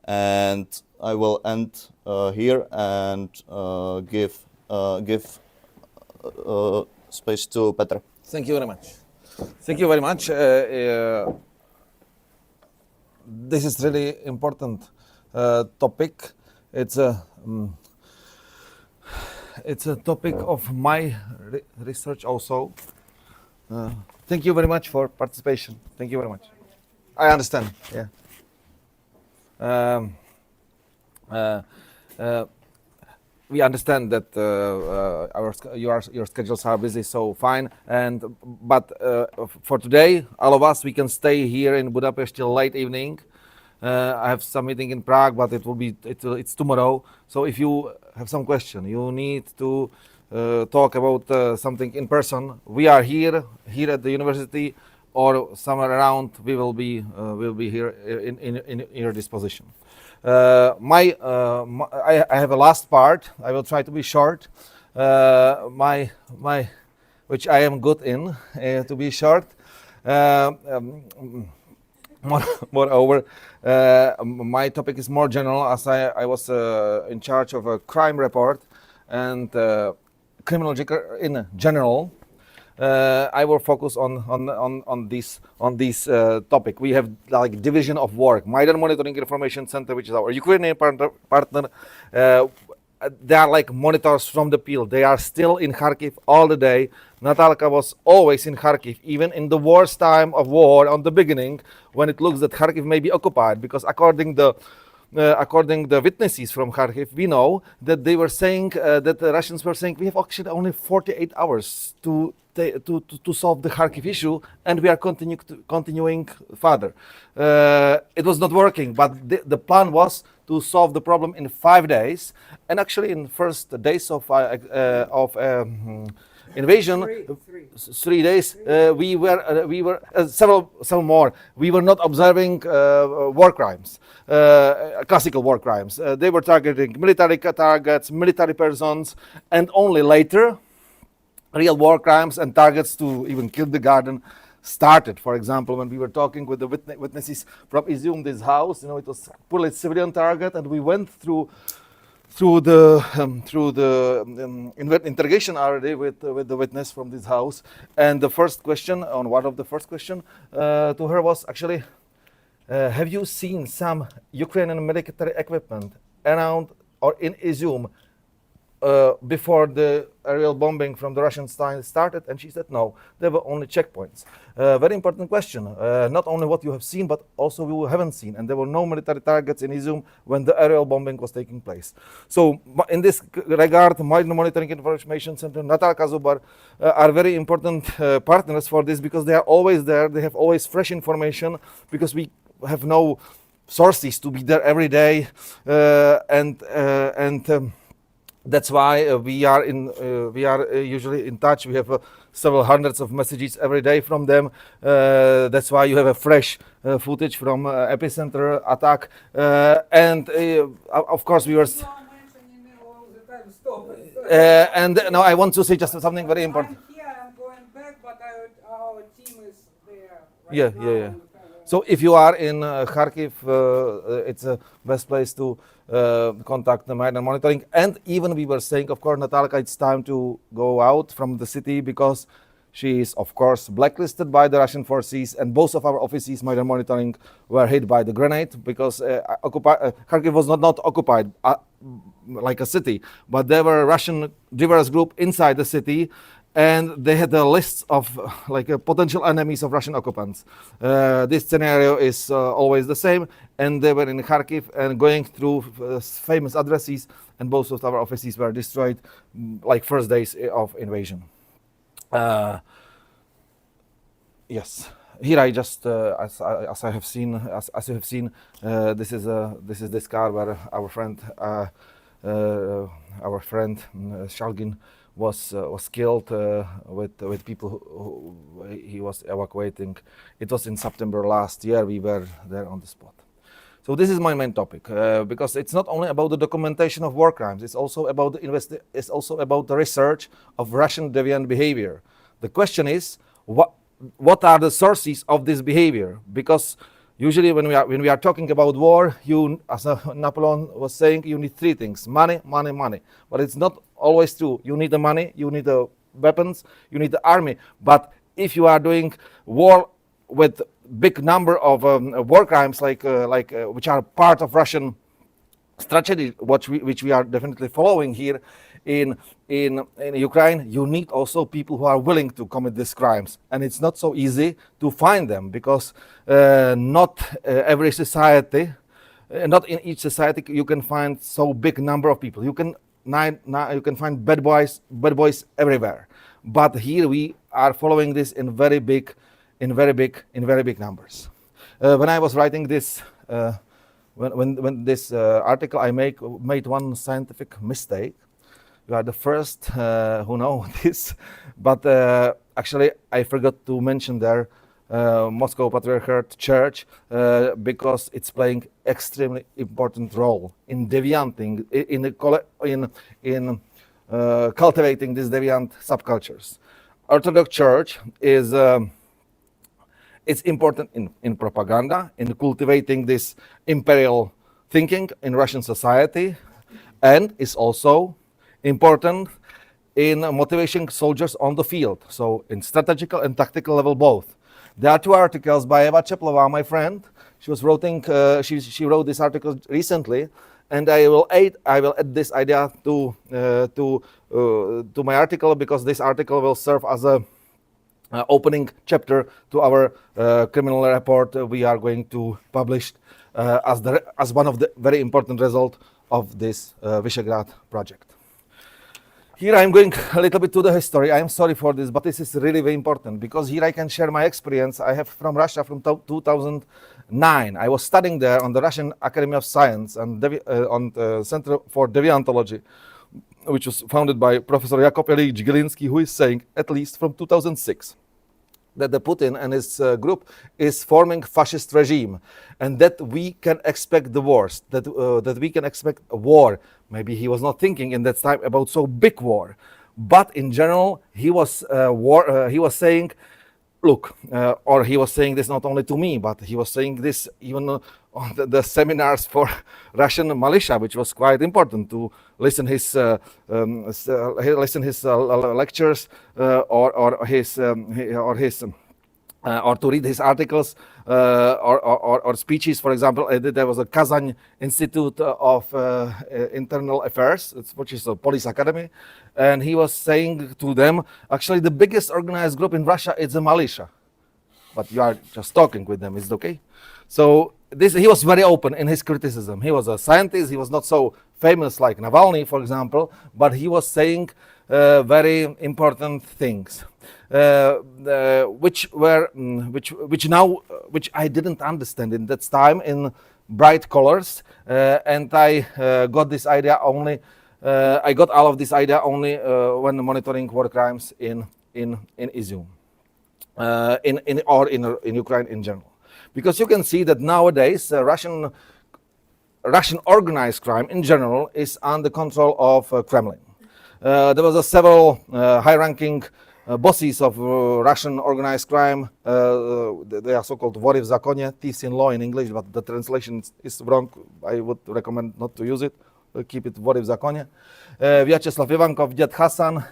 And I will end here and give space to Petr. Thank you very much. Thank you very much. this is really important topic. It's a topic of my research also. Thank you very much for participation. Thank you very much. I understand. Yeah. We understand that your schedules are busy, so fine. But for today, all of us, we can stay here in Budapest till late evening. I have some meeting in Prague, but it's tomorrow. So if you have some question, you need to talk about something in person. We are here at the university, or somewhere around. We will be here in your disposition. I have a last part. I will try to be short. Which I am good in, to be short. Moreover, my topic is more general, as I was in charge of a crime report and criminology in general. I will focus on this topic. We have like division of work. Maidan Monitoring Information Center, which is our Ukrainian partner. They are like monitors from the field. They are still in Kharkiv all the day. Natalia was always in Kharkiv, even in the worst time of war, on the beginning, when it looks that Kharkiv may be occupied, because according the witnesses from Kharkiv, we know that they were saying that the Russians were saying we have actually only 48 hours to solve the Kharkiv issue, and we are continuing further. It was not working, but the plan was to solve the problem in 5 days. And actually, in first days of invasion, 3 days, we were several more. We were not observing war crimes, classical war crimes. They were targeting military targets, military persons, and only later real war crimes and targets to even kill the garden started. For example, when we were talking with the witnesses from Izium, this house, it was purely civilian target, and we went through the interrogation already with the witness from this house. And the first question, on one of the first question to her was actually, have you seen some Ukrainian military equipment around or in Izium before the aerial bombing from the Russian side started? And she said no, there were only checkpoints. Very important question. Not only what you have seen, but also you haven't seen. And there were no military targets in Izium when the aerial bombing was taking place. So in this regard, Maidan Monitoring Information Center, Natalia, Zubar are very important partners for this, because they are always there. They have always fresh information, because we have no sources to be there every day. That's why we are usually in touch. We have several hundreds of messages every day from them. That's why you have a fresh footage from epicenter attack. Of course, we were. And now I want to say just something very important. I'm here, I'm going back, but our team is there. Yeah. So if you are in Kharkiv, it's the best place to contact the Maidan Monitoring. And even we were saying, of course, Natalia, it's time to go out from the city, because she is, of course, blacklisted by the Russian forces, and both of our offices, Maidan Monitoring, were hit by the grenade, because Kharkiv was not occupied like a city, but there were Russian diverse group inside the city, and they had a list of potential enemies of Russian occupants. This scenario is always the same, and they were in Kharkiv and going through famous addresses, and both of our offices were destroyed like first days of invasion. Yes, here I just as you have seen, this is this car where our friend Shalgin was killed with people who he was evacuating. It was in September last year. We were there on the spot. So this is my main topic, because it's not only about the documentation of war crimes. It's also about the research of Russian deviant behavior. The question is, what are the sources of this behavior? Because usually when we are talking about war, as Napoleon was saying, you need three things: money, money, money. But it's not always true. You need the money, you need the weapons, you need the army. But if you are doing war with big number of war crimes which are part of Russian strategy, which we are definitely following here in Ukraine. You need also people who are willing to commit these crimes, and it's not so easy to find them because not every society, not in each society you can find so big number of people. You can find bad boys everywhere, but here we are following this in very big numbers. When I was writing this. When this article, I made one scientific mistake. You are the first who know this, but actually I forgot to mention there Moscow Patriarchate Church because it's playing extremely important role in devianting, in cultivating these deviant subcultures. Orthodox Church is. It's important in propaganda, in cultivating this imperial thinking in Russian society, and is also important in motivating soldiers on the field, so in strategical and tactical level both. There are two articles by Eva Cheplova, my friend. She wrote this article recently, and I will add this idea to my article, because this article will serve as a opening chapter to our criminal report we are going to publish as one of the very important results of this Visegrad project. Here I'm going a little bit to the history. I am sorry for this, but this is really very important, because here I can share my experience I have from Russia from 2009. I was studying there on the Russian Academy of Science and on the Center for Deviantology, which was founded by Professor Jakub Ilyich Gilinsky, who is saying, at least from 2006, that the Putin and his group is forming fascist regime, and that we can expect the worst, that we can expect a war. Maybe he was not thinking in that time about so big war, but in general he was saying, look, or he was saying this not only to me, but he was saying this even on the seminars for Russian militia, which was quite important to listen his lectures or to read his articles or speeches. For example, there was a Kazan Institute of Internal Affairs, which is a police academy, and he was saying to them, actually the biggest organized group in Russia is the militia, but you are just talking with them, is it okay? So he was very open in his criticism. He was a scientist. He was not so famous like Navalny, for example, but he was saying very important things, which I didn't understand in that time in bright colors, and I got this idea only. I got all of this idea only when monitoring war crimes in Izium, in Ukraine in general. Because you can see that nowadays Russian organized crime in general is under control of Kremlin. There was several high-ranking bosses of Russian organized crime. They are so-called vory v zakonie, thieves in law in English, but the translation is wrong. I would recommend not to use it. Keep it vory v zakonie. Vyacheslav Ivankov, Ded Hassan,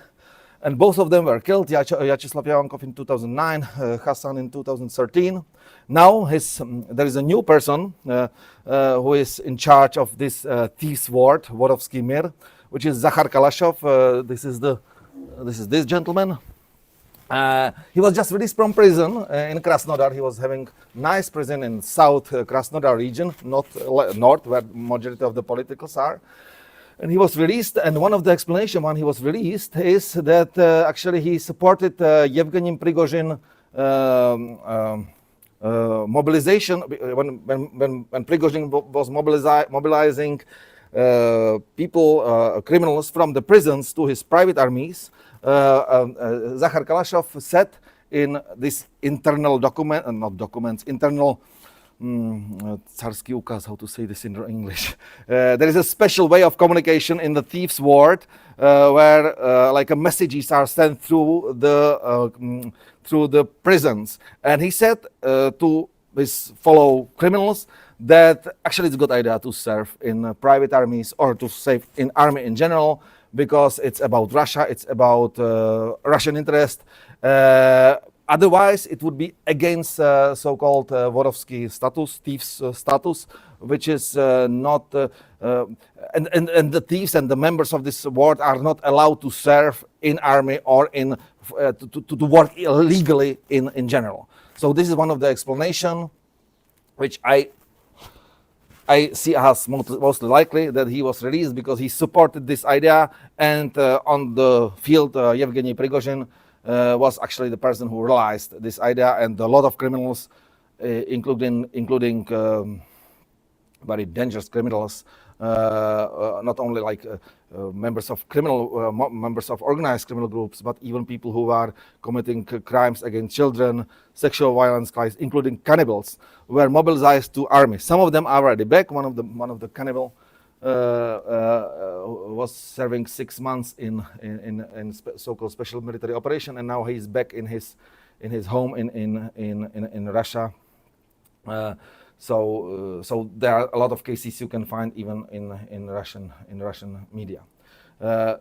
and both of them were killed. Vyacheslav Ivankov in 2009, Hassan in 2013. Now there is a new person who is in charge of this thieves' ward, Vorovsky Mir, which is Zakhar Kalashov. This is this gentleman. He was just released from prison in Krasnodar. He was having nice prison in South Krasnodar region, not north, where majority of the politicals are. And he was released, and one of the explanations when he was released is that actually he supported Yevgeny Prigozhin mobilization when Prigozhin was mobilizing criminals from the prisons to his private armies. Zakhar Kalashov said in this internal document, internal Tsarski ukaz, how to say this in English. There is a special way of communication in the thieves' ward where messages are sent through the prisons. And he said to his fellow criminals that actually it's a good idea to serve in private armies or to serve in army in general, because it's about Russia, it's about Russian interest. Otherwise, it would be against so-called Vorovsky status, thieves status, which is not, and the thieves and the members of this ward are not allowed to serve in army or in to work illegally in general. So this is one of the explanation, which I see as most likely that he was released because he supported this idea, and on the field, Yevgeny Prigozhin was actually the person who realized this idea, and a lot of criminals, including very dangerous criminals, not only like members of organized criminal groups, but even people who are committing crimes against children, sexual violence crimes, including cannibals, were mobilized to army. Some of them are already back. One of the cannibal was serving 6 months in so-called special military operation, and now he's back in his home in Russia. So there are a lot of cases you can find even in Russian media.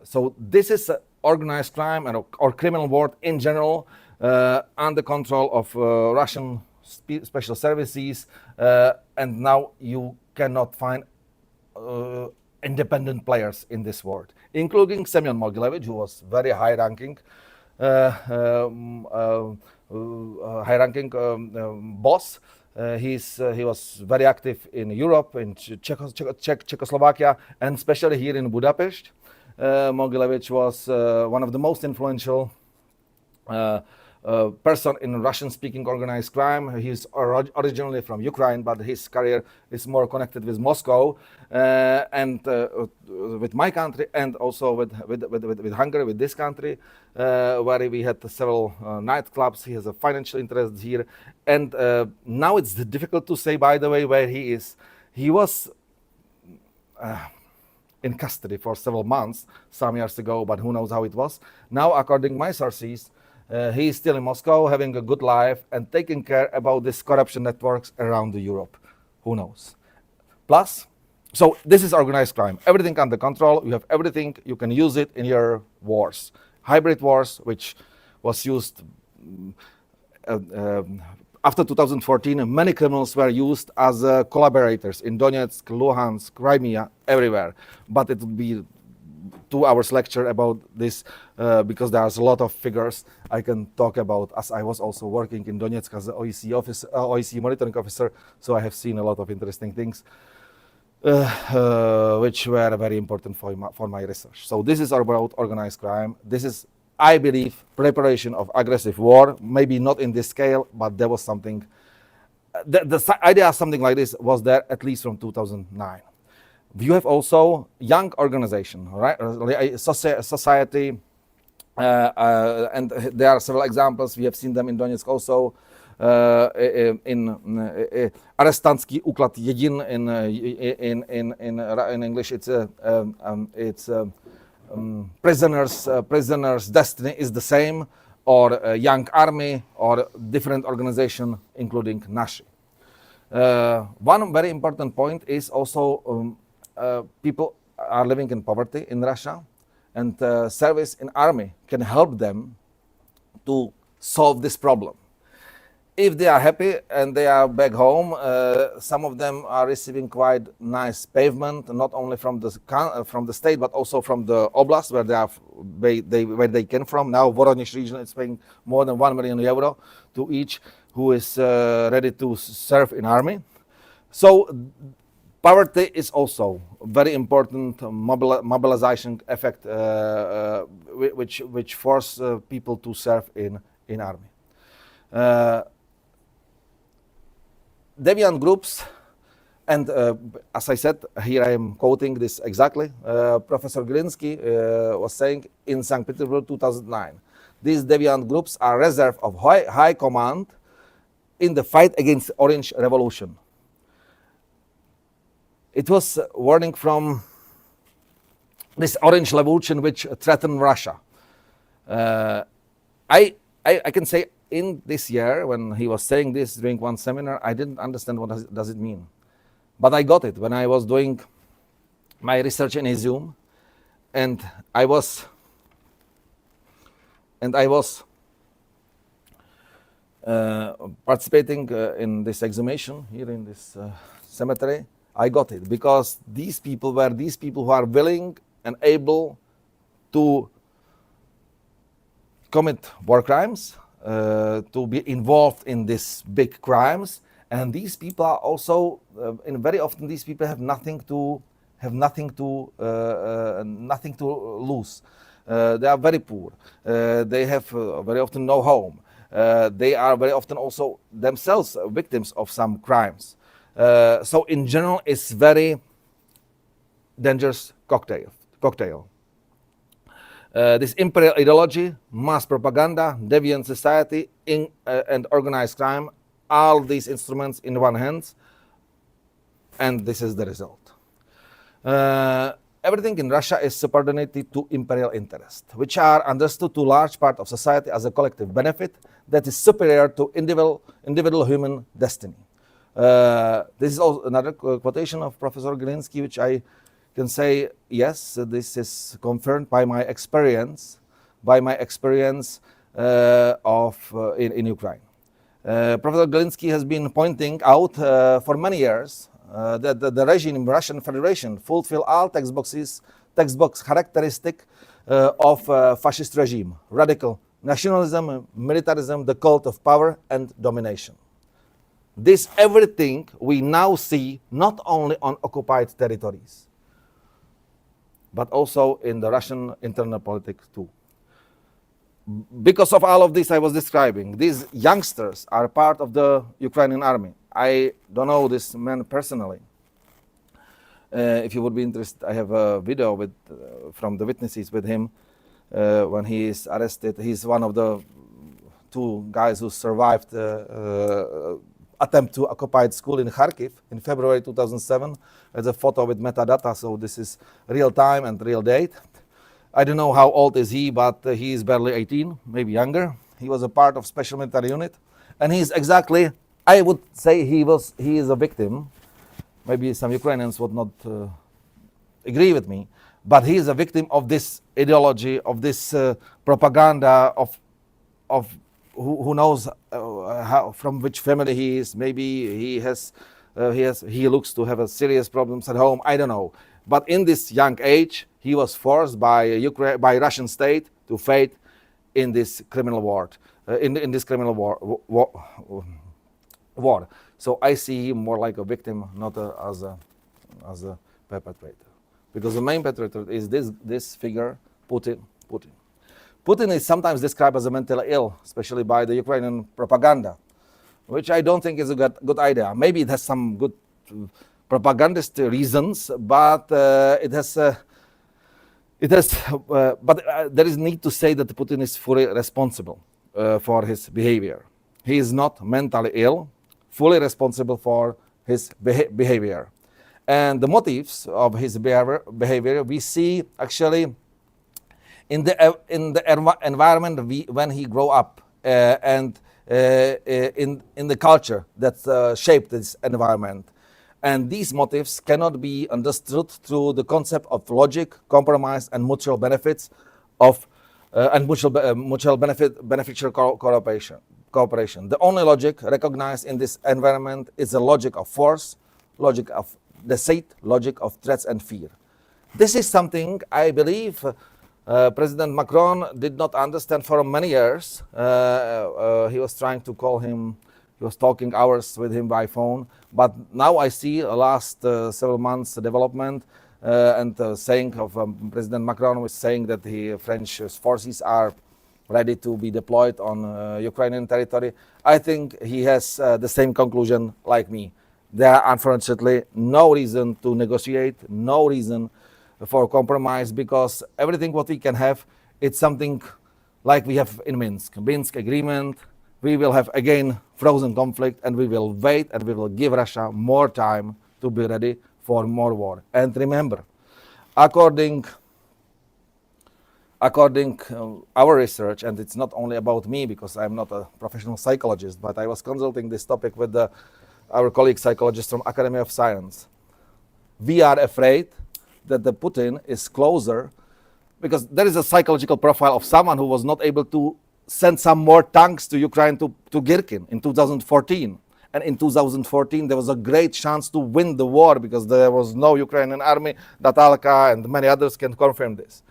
So this is organized crime or criminal world in general under control of Russian special services, and now you cannot find independent players in this world, including Semyon Mogilevich, who was very high-ranking boss. He was very active in Europe, in Czechoslovakia, and especially here in Budapest. Mogilevich was one of the most influential person in Russian-speaking organized crime. He's originally from Ukraine, but his career is more connected with Moscow and with my country, and also with Hungary, with this country, where we had several nightclubs. He has a financial interest here, and now it's difficult to say, by the way, where he is. He was in custody for several months some years ago, but who knows how it was. Now, according to my sources, he is still in Moscow, having a good life and taking care about these corruption networks around Europe. Who knows? Plus, so this is organized crime. Everything under control. You have everything. You can use it in your wars. Hybrid wars, which was used after 2014. Many criminals were used as collaborators in Donetsk, Luhansk, Crimea, everywhere. But it would be 2 hours lecture about this because there's a lot of figures I can talk about, as I was also working in Donetsk as an OEC monitoring officer, so I have seen a lot of interesting things which were very important for my research. So this is about organized crime. This is, I believe, preparation of aggressive war, maybe not in this scale, but there was something, the idea of something like this was there at least from 2009. You have also young organization, right? Society, and there are several examples. We have seen them in Donetsk also. In Arestantský úklad Jedin in English, it's prisoners' destiny is the same, or a young army, or different organization, including Nashi. One very important point is also people are living in poverty in Russia, and service in army can help them to solve this problem. If they are happy and they are back home, some of them are receiving quite nice payment, not only from the state, but also from the oblast where they came from. Now Voronezh region is paying more than €1 million to each who is ready to serve in army. So poverty is also a very important mobilization effect, which force people to serve in army. Deviant groups, and as I said, here I am quoting this exactly, Professor Glinsky was saying in St. Petersburg 2009, these deviant groups are reserve of high command in the fight against Orange Revolution. It was a warning from this Orange Revolution which threatened Russia. I can say in this year, when he was saying this during one seminar, I didn't understand what does it mean. But I got it when I was doing my research in Izium, and I was participating in this exhumation here in this cemetery, I got it because these people were these people who are willing and able to commit war crimes, to be involved in these big crimes, and these people are also, and very often these people have nothing to lose. They are very poor. They have very often no home. They are very often also themselves victims of some crimes. So in general, it's very dangerous cocktail. This imperial ideology, mass propaganda, deviant society, and organized crime, all these instruments in one hand, and this is the result. Everything in Russia is subordinated to imperial interest, which are understood to large part of society as a collective benefit that is superior to individual human destiny. This is also another quotation of Professor Glinsky, which I can say, yes, this is confirmed by my experience, in Ukraine. Professor Glinsky has been pointing out for many years that the regime in Russian Federation fulfill all textbox characteristic of fascist regime: radical nationalism, militarism, the cult of power and domination. This everything we now see not only on occupied territories, but also in the Russian internal politics too. Because of all of this I was describing, these youngsters are part of the Ukrainian army. I don't know this man personally. If you would be interested, I have a video with from the witnesses with him when he is arrested. He's one of the two guys who survived attempt to occupy school in Kharkiv in February 2007. There's a photo with metadata, so this is real time and real date. I don't know how old is he, but he is barely 18, maybe younger. He was a part of special military unit, and he's exactly, I would say he is a victim. Maybe some Ukrainians would not agree with me, but he is a victim of this ideology, of this propaganda, of who knows how, from which family he is. Maybe he looks to have a serious problems at home. I don't know. But in this young age, he was forced by Russian state to fight in this criminal war. War. So I see him more like a victim, not as a perpetrator, because the main perpetrator is this figure, Putin. Putin is sometimes described as a mentally ill, especially by the Ukrainian propaganda, which I don't think is a good idea. Maybe it has some good propagandist reasons, but but there is need to say that Putin is fully responsible for his behavior. He is not mentally ill, fully responsible for his behavior. And the motives of his behavior we see actually in the environment when he grew up and in the culture that shaped this environment. And these motives cannot be understood through the concept of logic, compromise, and mutual benefits of beneficial cooperation. The only logic recognized in this environment is the logic of force, logic of deceit, logic of threats and fear. This is something I believe President Macron did not understand for many years. He was trying to call him. He was talking hours with him by phone, but now I see last several months development and saying of President Macron was saying that the French forces are ready to be deployed on Ukrainian territory. I think he has the same conclusion like me. There are unfortunately no reason to negotiate, no reason for compromise, because everything what we can have, it's something like we have in Minsk agreement. We will have again frozen conflict, and we will wait and we will give Russia more time to be ready for more war. And remember, according our research, and it's not only about me because I'm not a professional psychologist, but I was consulting this topic with our colleague psychologist from Academy of Science. We are afraid that the Putin is closer, because there is a psychological profile of someone who was not able to sent some more tanks to Ukraine to Girkin in 2014. And in 2014, there was a great chance to win the war because there was no Ukrainian army. Natalia and many others can confirm this.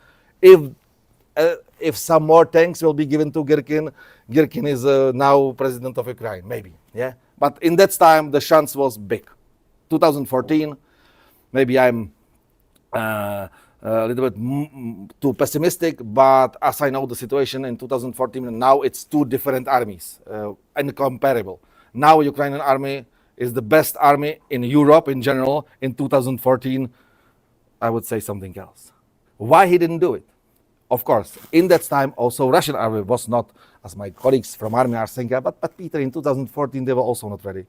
If some more tanks will be given to Girkin, Girkin is now president of Ukraine, maybe. Yeah. But in that time, the chance was big. 2014, maybe I'm a little bit too pessimistic, but as I know the situation in 2014, now it's two different armies, incomparable. Now Ukrainian army is the best army in Europe in general. In 2014, I would say something else. Why he didn't do it? Of course, in that time also Russian army was not, as my colleagues from army are saying, but Petr, in 2014 they were also not ready.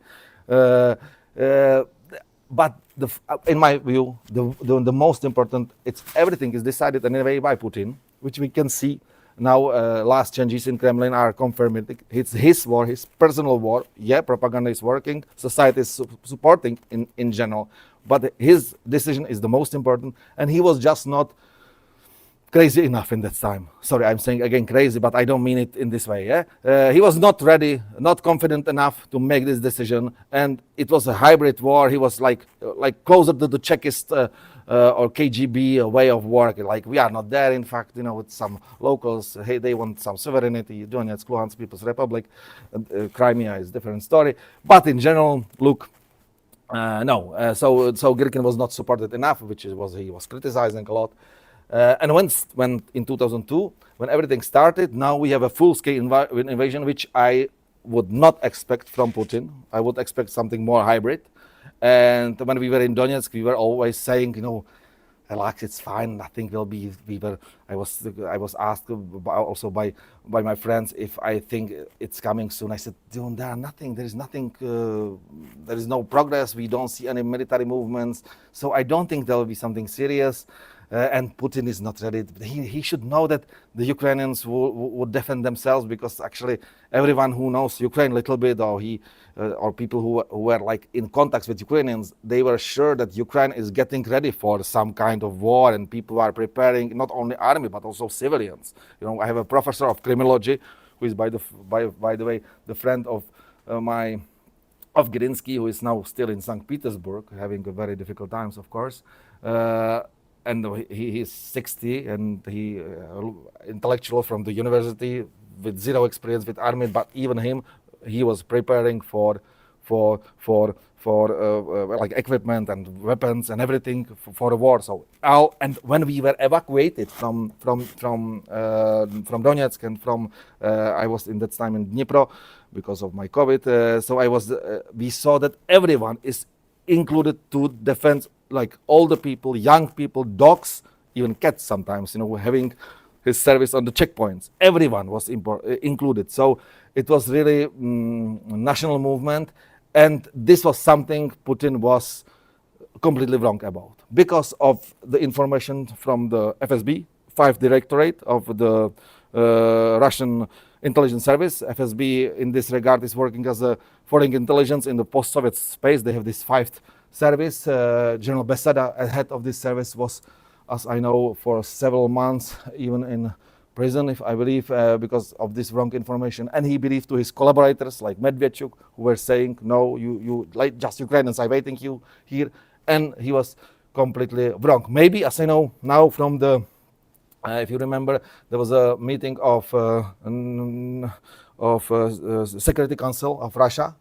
But in my view, the most important, everything is decided anyway by Putin, which we can see now. Last changes in Kremlin are confirming it's his war, his personal war. Yeah, propaganda is working, society is supporting in general, but his decision is the most important, and he was just not crazy enough in that time. Sorry, I'm saying again crazy, but I don't mean it in this way. Yeah? He was not ready, not confident enough to make this decision, and it was a hybrid war. He was like closer to the Czechist or KGB way of work. Like, we are not there, in fact, with some locals. Hey, they want some sovereignty. Donetsk, Luhansk People's Republic, Crimea is a different story. But in general, look, no. So Girkin was not supported enough, which he was criticizing a lot. And when in 2002, when everything started, now we have a full-scale invasion, which I would not expect from Putin. I would expect something more hybrid. And when we were in Donetsk, we were always saying, relax, it's fine, nothing will be. I was asked also by my friends if I think it's coming soon. I said, there are nothing. There is nothing. There is no progress. We don't see any military movements. So I don't think there will be something serious. And Putin is not ready. He should know that the Ukrainians would defend themselves, because actually everyone who knows Ukraine a little bit, or people who were like in contact with Ukrainians, they were sure that Ukraine is getting ready for some kind of war, and people are preparing, not only army but also civilians. I have a professor of criminology who is by the way the friend of Girinsky, who is now still in St. Petersburg, having a very difficult times, of course. And he's 60, and he intellectual from the university with zero experience with army. But even him, he was preparing for like equipment and weapons and everything for a war. So and when we were evacuated from Donetsk and from I was in that time in Dnipro because of my COVID. So we saw that everyone is included to defend, like all the people, young people, dogs, even cats sometimes, having his service on the checkpoints. Everyone was included. So it was really national movement. And this was something Putin was completely wrong about, because of the information from the FSB, 5th Directorate of the Russian Intelligence Service. FSB in this regard is working as a foreign intelligence in the post-Soviet space. They have this 5th service. General Beseda, head of this service, was, as I know, for several months even in prison, if I believe, because of this wrong information. And he believed to his collaborators like Medvedchuk, who were saying, no, you like just Ukrainians are waiting you here. And he was completely wrong. Maybe, as I know now from the, if you remember, there was a meeting of Security Council of Russia.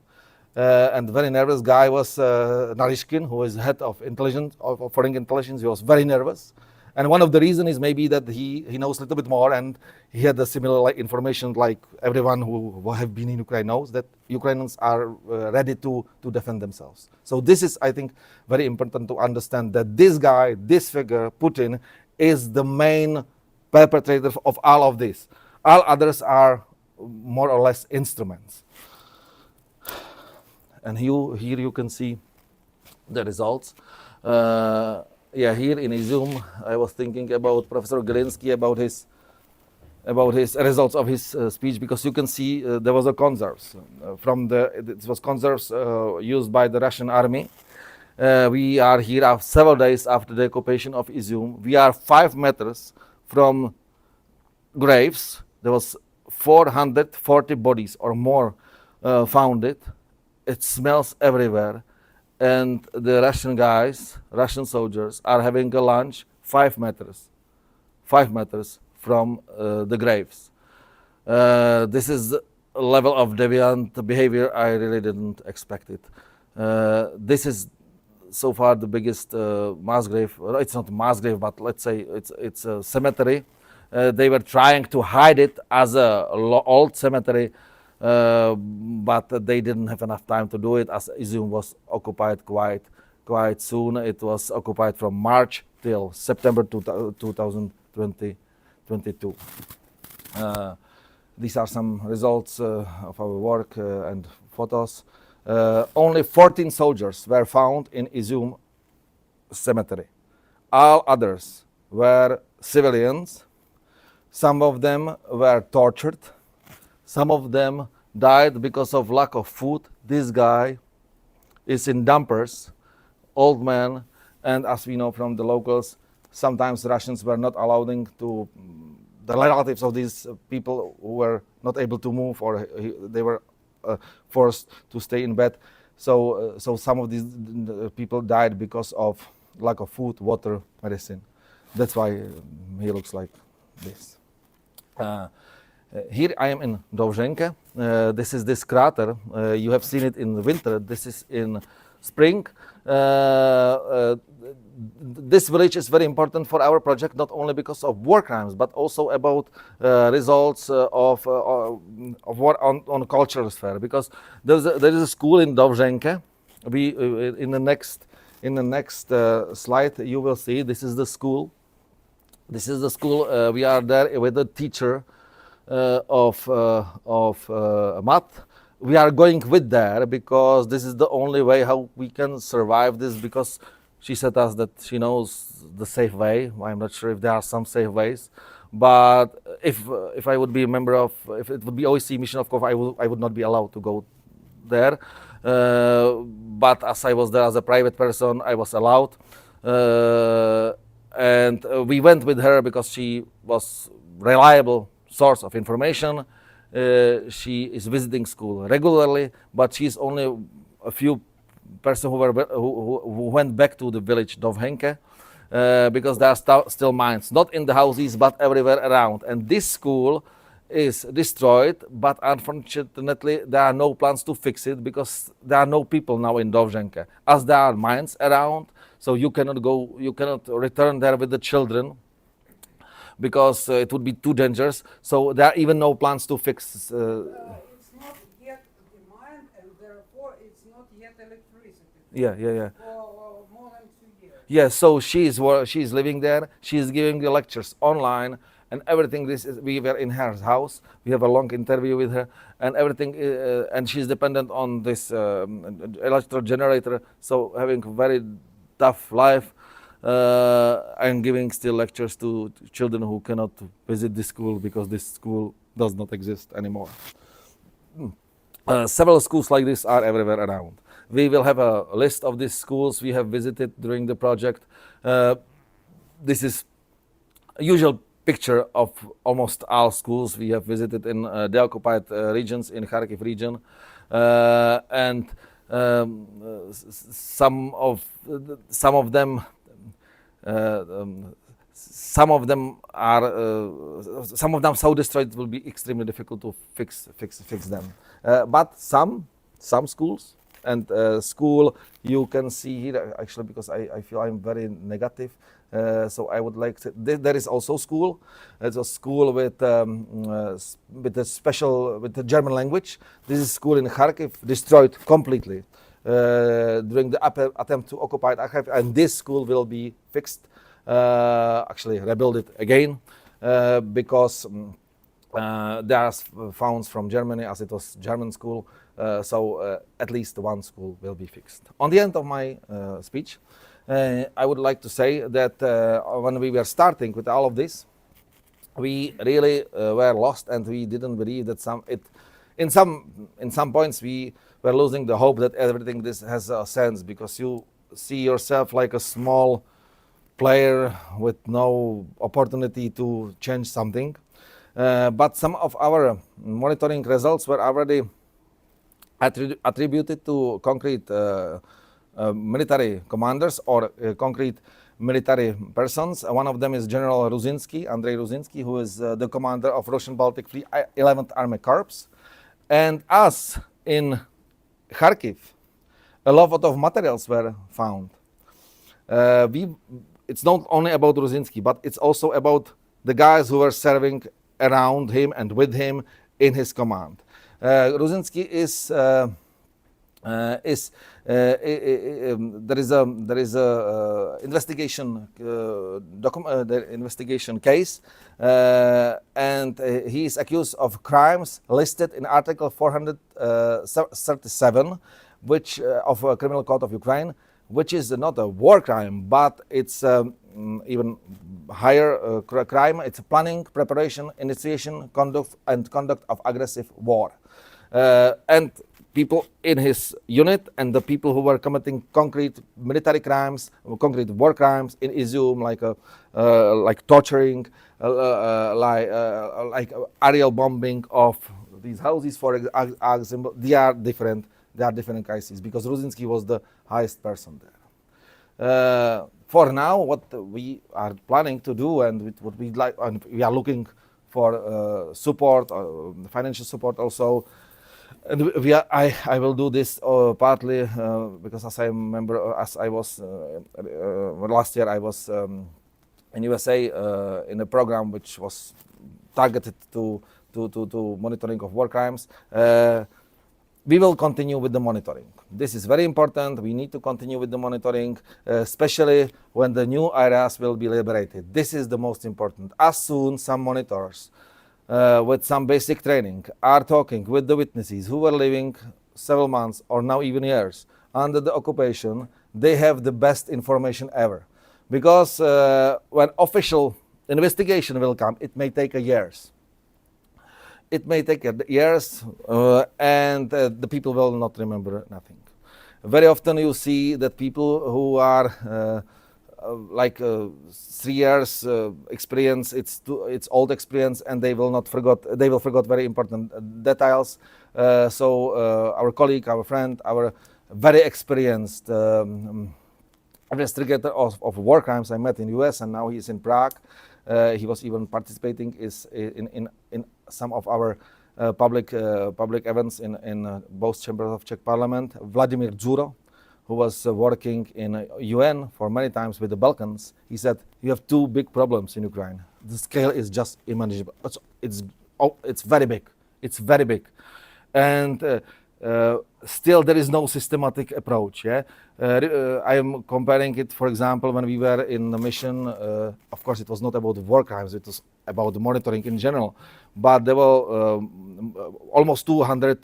And the very nervous guy was Narishkin, who is head of intelligence, of foreign intelligence. He was very nervous. And one of the reasons is maybe that he knows a little bit more, and he had the similar information like everyone who have been in Ukraine knows, that Ukrainians are ready to defend themselves. So this is, I think, very important to understand that this guy, this figure, Putin, is the main perpetrator of all of this. All others are more or less instruments. And here you can see the results. Here in Izum, I was thinking about Professor Galinsky, about his results of his speech, because you can see there was a conserves it was conserves used by the Russian army. We are here several days after the occupation of Izum. We are 5 meters from graves. There was 440 bodies or more found it. It smells everywhere. And the Russian guys, Russian soldiers, are having a lunch 5 meters from the graves. This is a level of deviant behavior I really didn't expect it. This is so far the biggest mass grave. Well, it's not a mass grave, but let's say it's a cemetery. They were trying to hide it as a old cemetery, but they didn't have enough time to do it, as Izum was occupied quite soon. It was occupied from March till September 2022. These are some results of our work and photos. Only 14 soldiers were found in Izum cemetery. All others were civilians. Some of them were tortured. Some of them died because of lack of food. This guy is in dumpers, old man, and as we know from the locals, sometimes Russians were not allowing to the relatives of these people who were not able to move, or they were forced to stay in bed. So some of these people died because of lack of food, water, medicine. That's why he looks like this. Here I am in Dovženke. This is this crater. You have seen it in the winter. This is in spring. This village is very important for our project, not only because of war crimes, but also about results of war on cultural sphere. Because there is a school in Dovženke. In the next slide you will see this is the school. This is the school. We are there with a teacher of math. We are going with there because this is the only way how we can survive this, because she said us that she knows the safe way. I'm not sure if there are some safe ways, but if I would be a member of, if it would be OEC mission, of course I would not be allowed to go there. But as I was there as a private person, I was allowed. And we went with her because she was reliable source of information. She is visiting school regularly, but she's only a few persons who went back to the village Dovženke because there are still mines, not in the houses but everywhere around. And this school is destroyed, but unfortunately there are no plans to fix it because there are no people now in Dovženke, as there are mines around. So you cannot return there with the children because it would be too dangerous. So there are even no plans to fix. It's not yet demand, and therefore it's not yet electricity. Yeah. For more than 2 years. Yeah, so she's living there. She's giving the lectures online and everything. We were in her house. We have a long interview with her and everything. And she's dependent on this electric generator. So having very tough life. I'm giving still lectures to children who cannot visit this school because this school does not exist anymore. Several schools like this are everywhere around. We will have a list of these schools we have visited during the project. This is a usual picture of almost all schools we have visited in the occupied regions in Kharkiv region. Some of them so destroyed it will be extremely difficult to fix them. But some schools and school you can see here, actually, because I feel I'm very negative. So I would like to. There is also school. It's a school with the German language. This is school in Kharkiv, destroyed completely during the attempt to occupy Kharkiv, and this school will be fixed. Actually, rebuild it again because there are funds from Germany, as it was German school. So at least one school will be fixed. On the end of my speech, I would like to say that when we were starting with all of this, we really were lost, and we didn't believe that in some points we were losing the hope that everything this has a sense, because you see yourself like a small player with no opportunity to change something. But some of our monitoring results were already attributed to concrete military commanders or concrete military persons. One of them is General Ruzinski, Andrei Ruzinski, who is the commander of Russian Baltic Fleet 11th Army Corps. And us in Kharkiv, a lot of materials were found. It's not only about Ruzinski, but it's also about the guys who were serving around him and with him in his command. Ruzinski there is a investigation the investigation case, and he is accused of crimes listed in Article 437, which of Criminal Code of Ukraine, which is not a war crime, but it's even higher crime. It's planning, preparation, initiation, conduct of aggressive war. And people in his unit and the people who were committing concrete military crimes, concrete war crimes in Izium, like torturing, like aerial bombing of these houses, for example, they are different. They are different cases because Ruzinski was the highest person there. For now, what we are planning to do and what we like, and we are looking for support, financial support also. And I will do this partly because as I remember, as I was last year, I was in USA in a program which was targeted to monitoring of war crimes. We will continue with the monitoring. This is very important. We need to continue with the monitoring, especially when the new areas will be liberated. This is the most important. As soon some monitors with some basic training are talking with the witnesses who were living several months or now even years under the occupation, they have the best information ever. Because when official investigation will come, it may take years. It may take years and the people will not remember nothing. Very often you see that people who are like 3 years experience, it's old experience, and they will forget very important details. So our colleague, our friend, our very experienced investigator of war crimes I met in US, and now he's in Prague. He was even participating in some of our public events in both chambers of Czech Parliament. Vladimir Dzuro, who was working in UN for many times with the Balkans, he said, you have two big problems in Ukraine. The scale is just unmanageable. It's very big. It's very big. And still there is no systematic approach. Yeah, I am comparing it, for example, when we were in the mission. Of course, it was not about war crimes; it was about the monitoring in general. But there were almost 200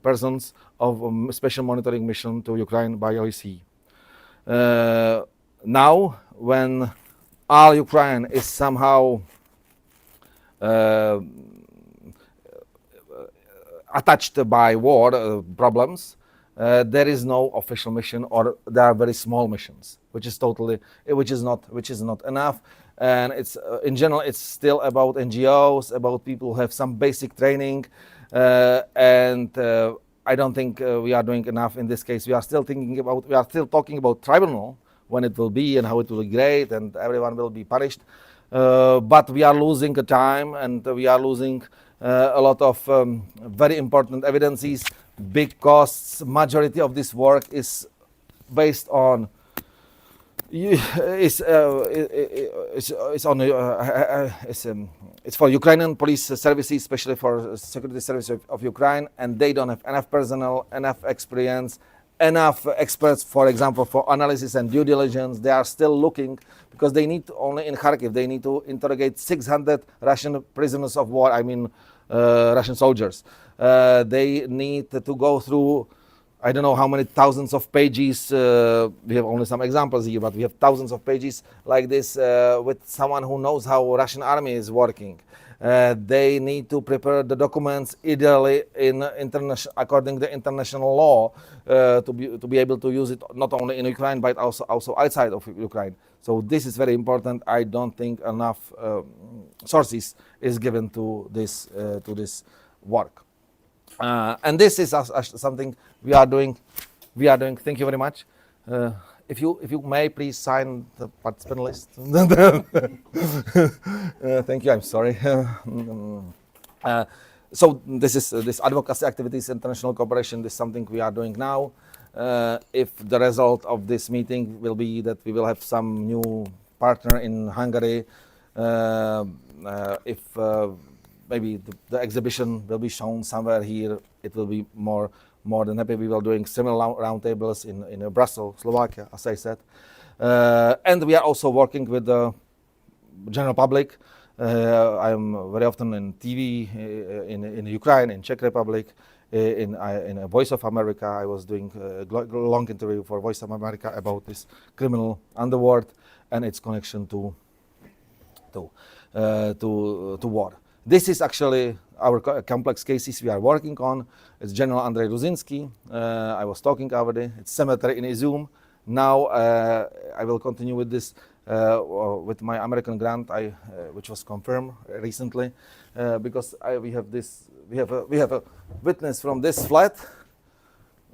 persons of a special monitoring mission to Ukraine by OSCE. Now, when all Ukraine is somehow attached by war problems, there is no official mission, or there are very small missions, which is not enough. And it's in general, it's still about NGOs, about people who have some basic training, and I don't think we are doing enough in this case. We are still talking about tribunal, when it will be and how it will be great and everyone will be punished. But we are losing time, and we are losing a lot of very important evidences, big costs. Majority of this work is based on it's for Ukrainian police services, especially for security services of Ukraine, and they don't have enough personnel, enough experience, enough experts, for example, for analysis and due diligence. They are still looking, because they need only in Kharkiv, they need to interrogate 600 Russian prisoners of war, Russian soldiers. They need to go through, I don't know how many thousands of pages. We have only some examples here, but we have thousands of pages like this with someone who knows how Russian army is working. They need to prepare the documents ideally in according to international law to be able to use it not only in Ukraine but also outside of Ukraine. So this is very important. I don't think enough sources is given to this work, and this is something we are doing. Thank you very much. If you may please sign the participant list. Thank you. I'm sorry. So this advocacy activities, international cooperation. This is something we are doing now. If the result of this meeting will be that we will have some new partner in Hungary, if maybe the exhibition will be shown somewhere here, it will be more than happy. We will doing similar roundtables in Brussels, Slovakia, as I said, and we are also working with the general public. I am very often in TV in Ukraine, in Czech Republic, in Voice of America. I was doing a long interview for Voice of America about this criminal underworld and its connection to war. This is actually our complex cases we are working on. It's General Andrei Ruzinski. I was talking already. It's cemetery in Izum. Now I will continue with this with my American grant, which was confirmed recently, because we have a witness from this flat,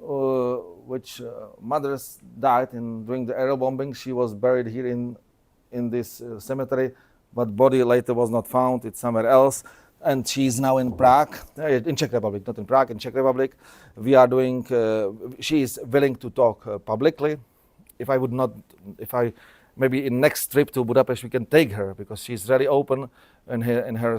which mothers died during the aerial bombing. She was buried here in this cemetery, but body later was not found. It's somewhere else. And she is now in Prague, in Czech Republic, not in Prague, in Czech Republic. We are doing, she is willing to talk publicly. Maybe in next trip to Budapest, we can take her because she's really open in her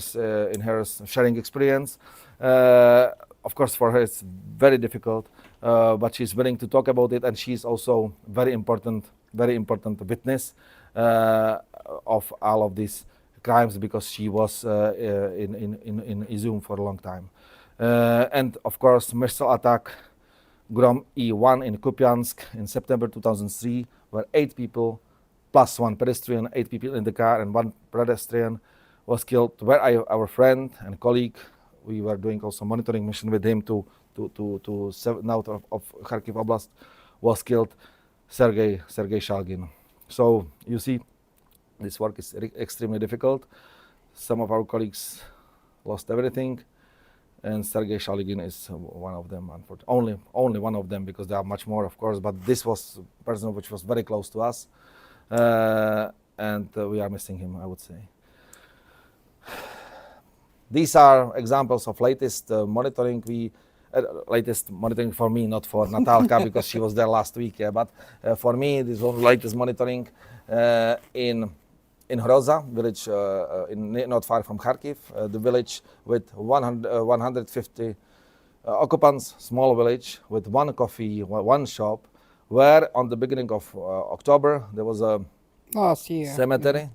sharing experience. Of course, for her it's very difficult, but she's willing to talk about it, and she's also very important witness of all of these crimes because she was in Izum for a long time. And of course, missile attack Grom E1 in Kupiansk in September 2003, where 8 people plus 1 pedestrian, 8 people in the car and 1 pedestrian was killed. Where our friend and colleague, we were doing also monitoring mission with him to south of Kharkiv Oblast, was killed, Sergei Shalgin. So you see, this work is extremely difficult. Some of our colleagues lost everything, and Sergei Shalgin is one of them, unfortunately. Only one of them, because there are much more, of course, but this was a person which was very close to us, and we are missing him, I would say. These are examples of latest monitoring. Latest monitoring for me, not for Natalia, because she was there last week, but for me, this was latest monitoring in Hroza village, not far from Kharkiv, the village with 150 occupants, small village with 1 coffee, 1 shop, where on the beginning of October there was a cemetery,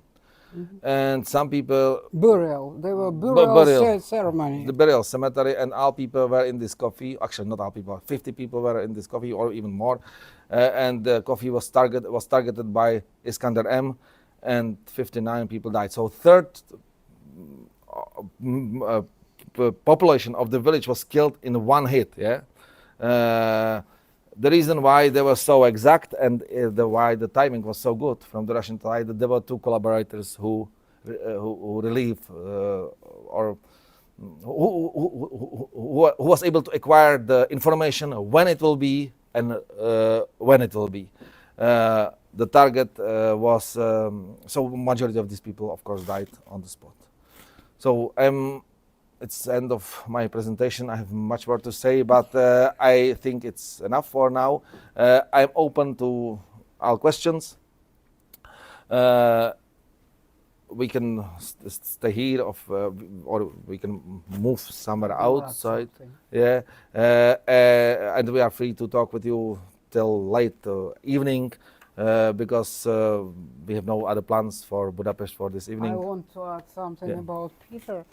and some people There were burial ceremony. The burial cemetery, and all people were in this coffee. Actually, not all people. 50 people were in this coffee, or even more. And the coffee was targeted by Iskander M, and 59 people died. So third population of the village was killed in 1 hit. Yeah. The reason why they were so exact and why the timing was so good from the Russian side, there were 2 collaborators who relieve or who was able to acquire the information when it will be and when it will be. The target was so majority of these people, of course, died on the spot. So it's the end of my presentation. I have much more to say, but I think it's enough for now. I'm open to all questions. We can stay here, or we can move somewhere outside. Yeah, and we are free to talk with you till late evening. Because we have no other plans for Budapest for this evening. I want to add something about Petr.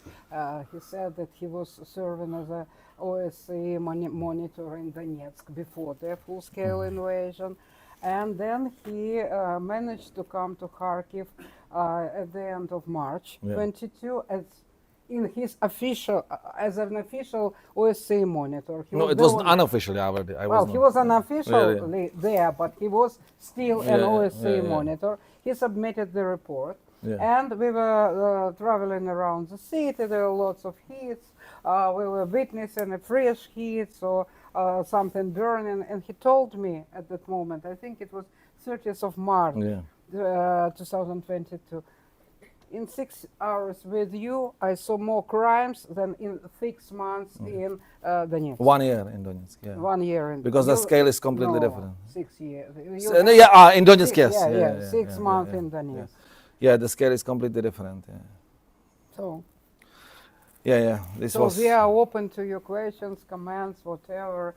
He said that he was serving as a OSCE monitor in Donetsk before the full-scale invasion, and then he managed to come to Kharkiv at the end of March 22 as in his official, as an official OSCE monitor. No, was it the wasn't only- unofficially already. I Well, he was unofficially Really? there, but he was still an Yeah, OSCE yeah. monitor. He submitted the report, Yeah. and we were traveling around the city. There were lots of heats. We were witnessing a fresh heat or something burning. And he told me at that moment, I think it was 30th of March, Yeah. 2022. In 6 hours with you, I saw more crimes than in 6 months in Donetsk. 1 year in Donetsk. Yeah. 1 year in Because the you- scale is completely no, different. 6 years. In Donetsk, yes. Yeah, 6 months in Donetsk. Yeah, the scale is completely different. Yeah. So, Yeah. This so was. we are open to your questions, comments, whatever.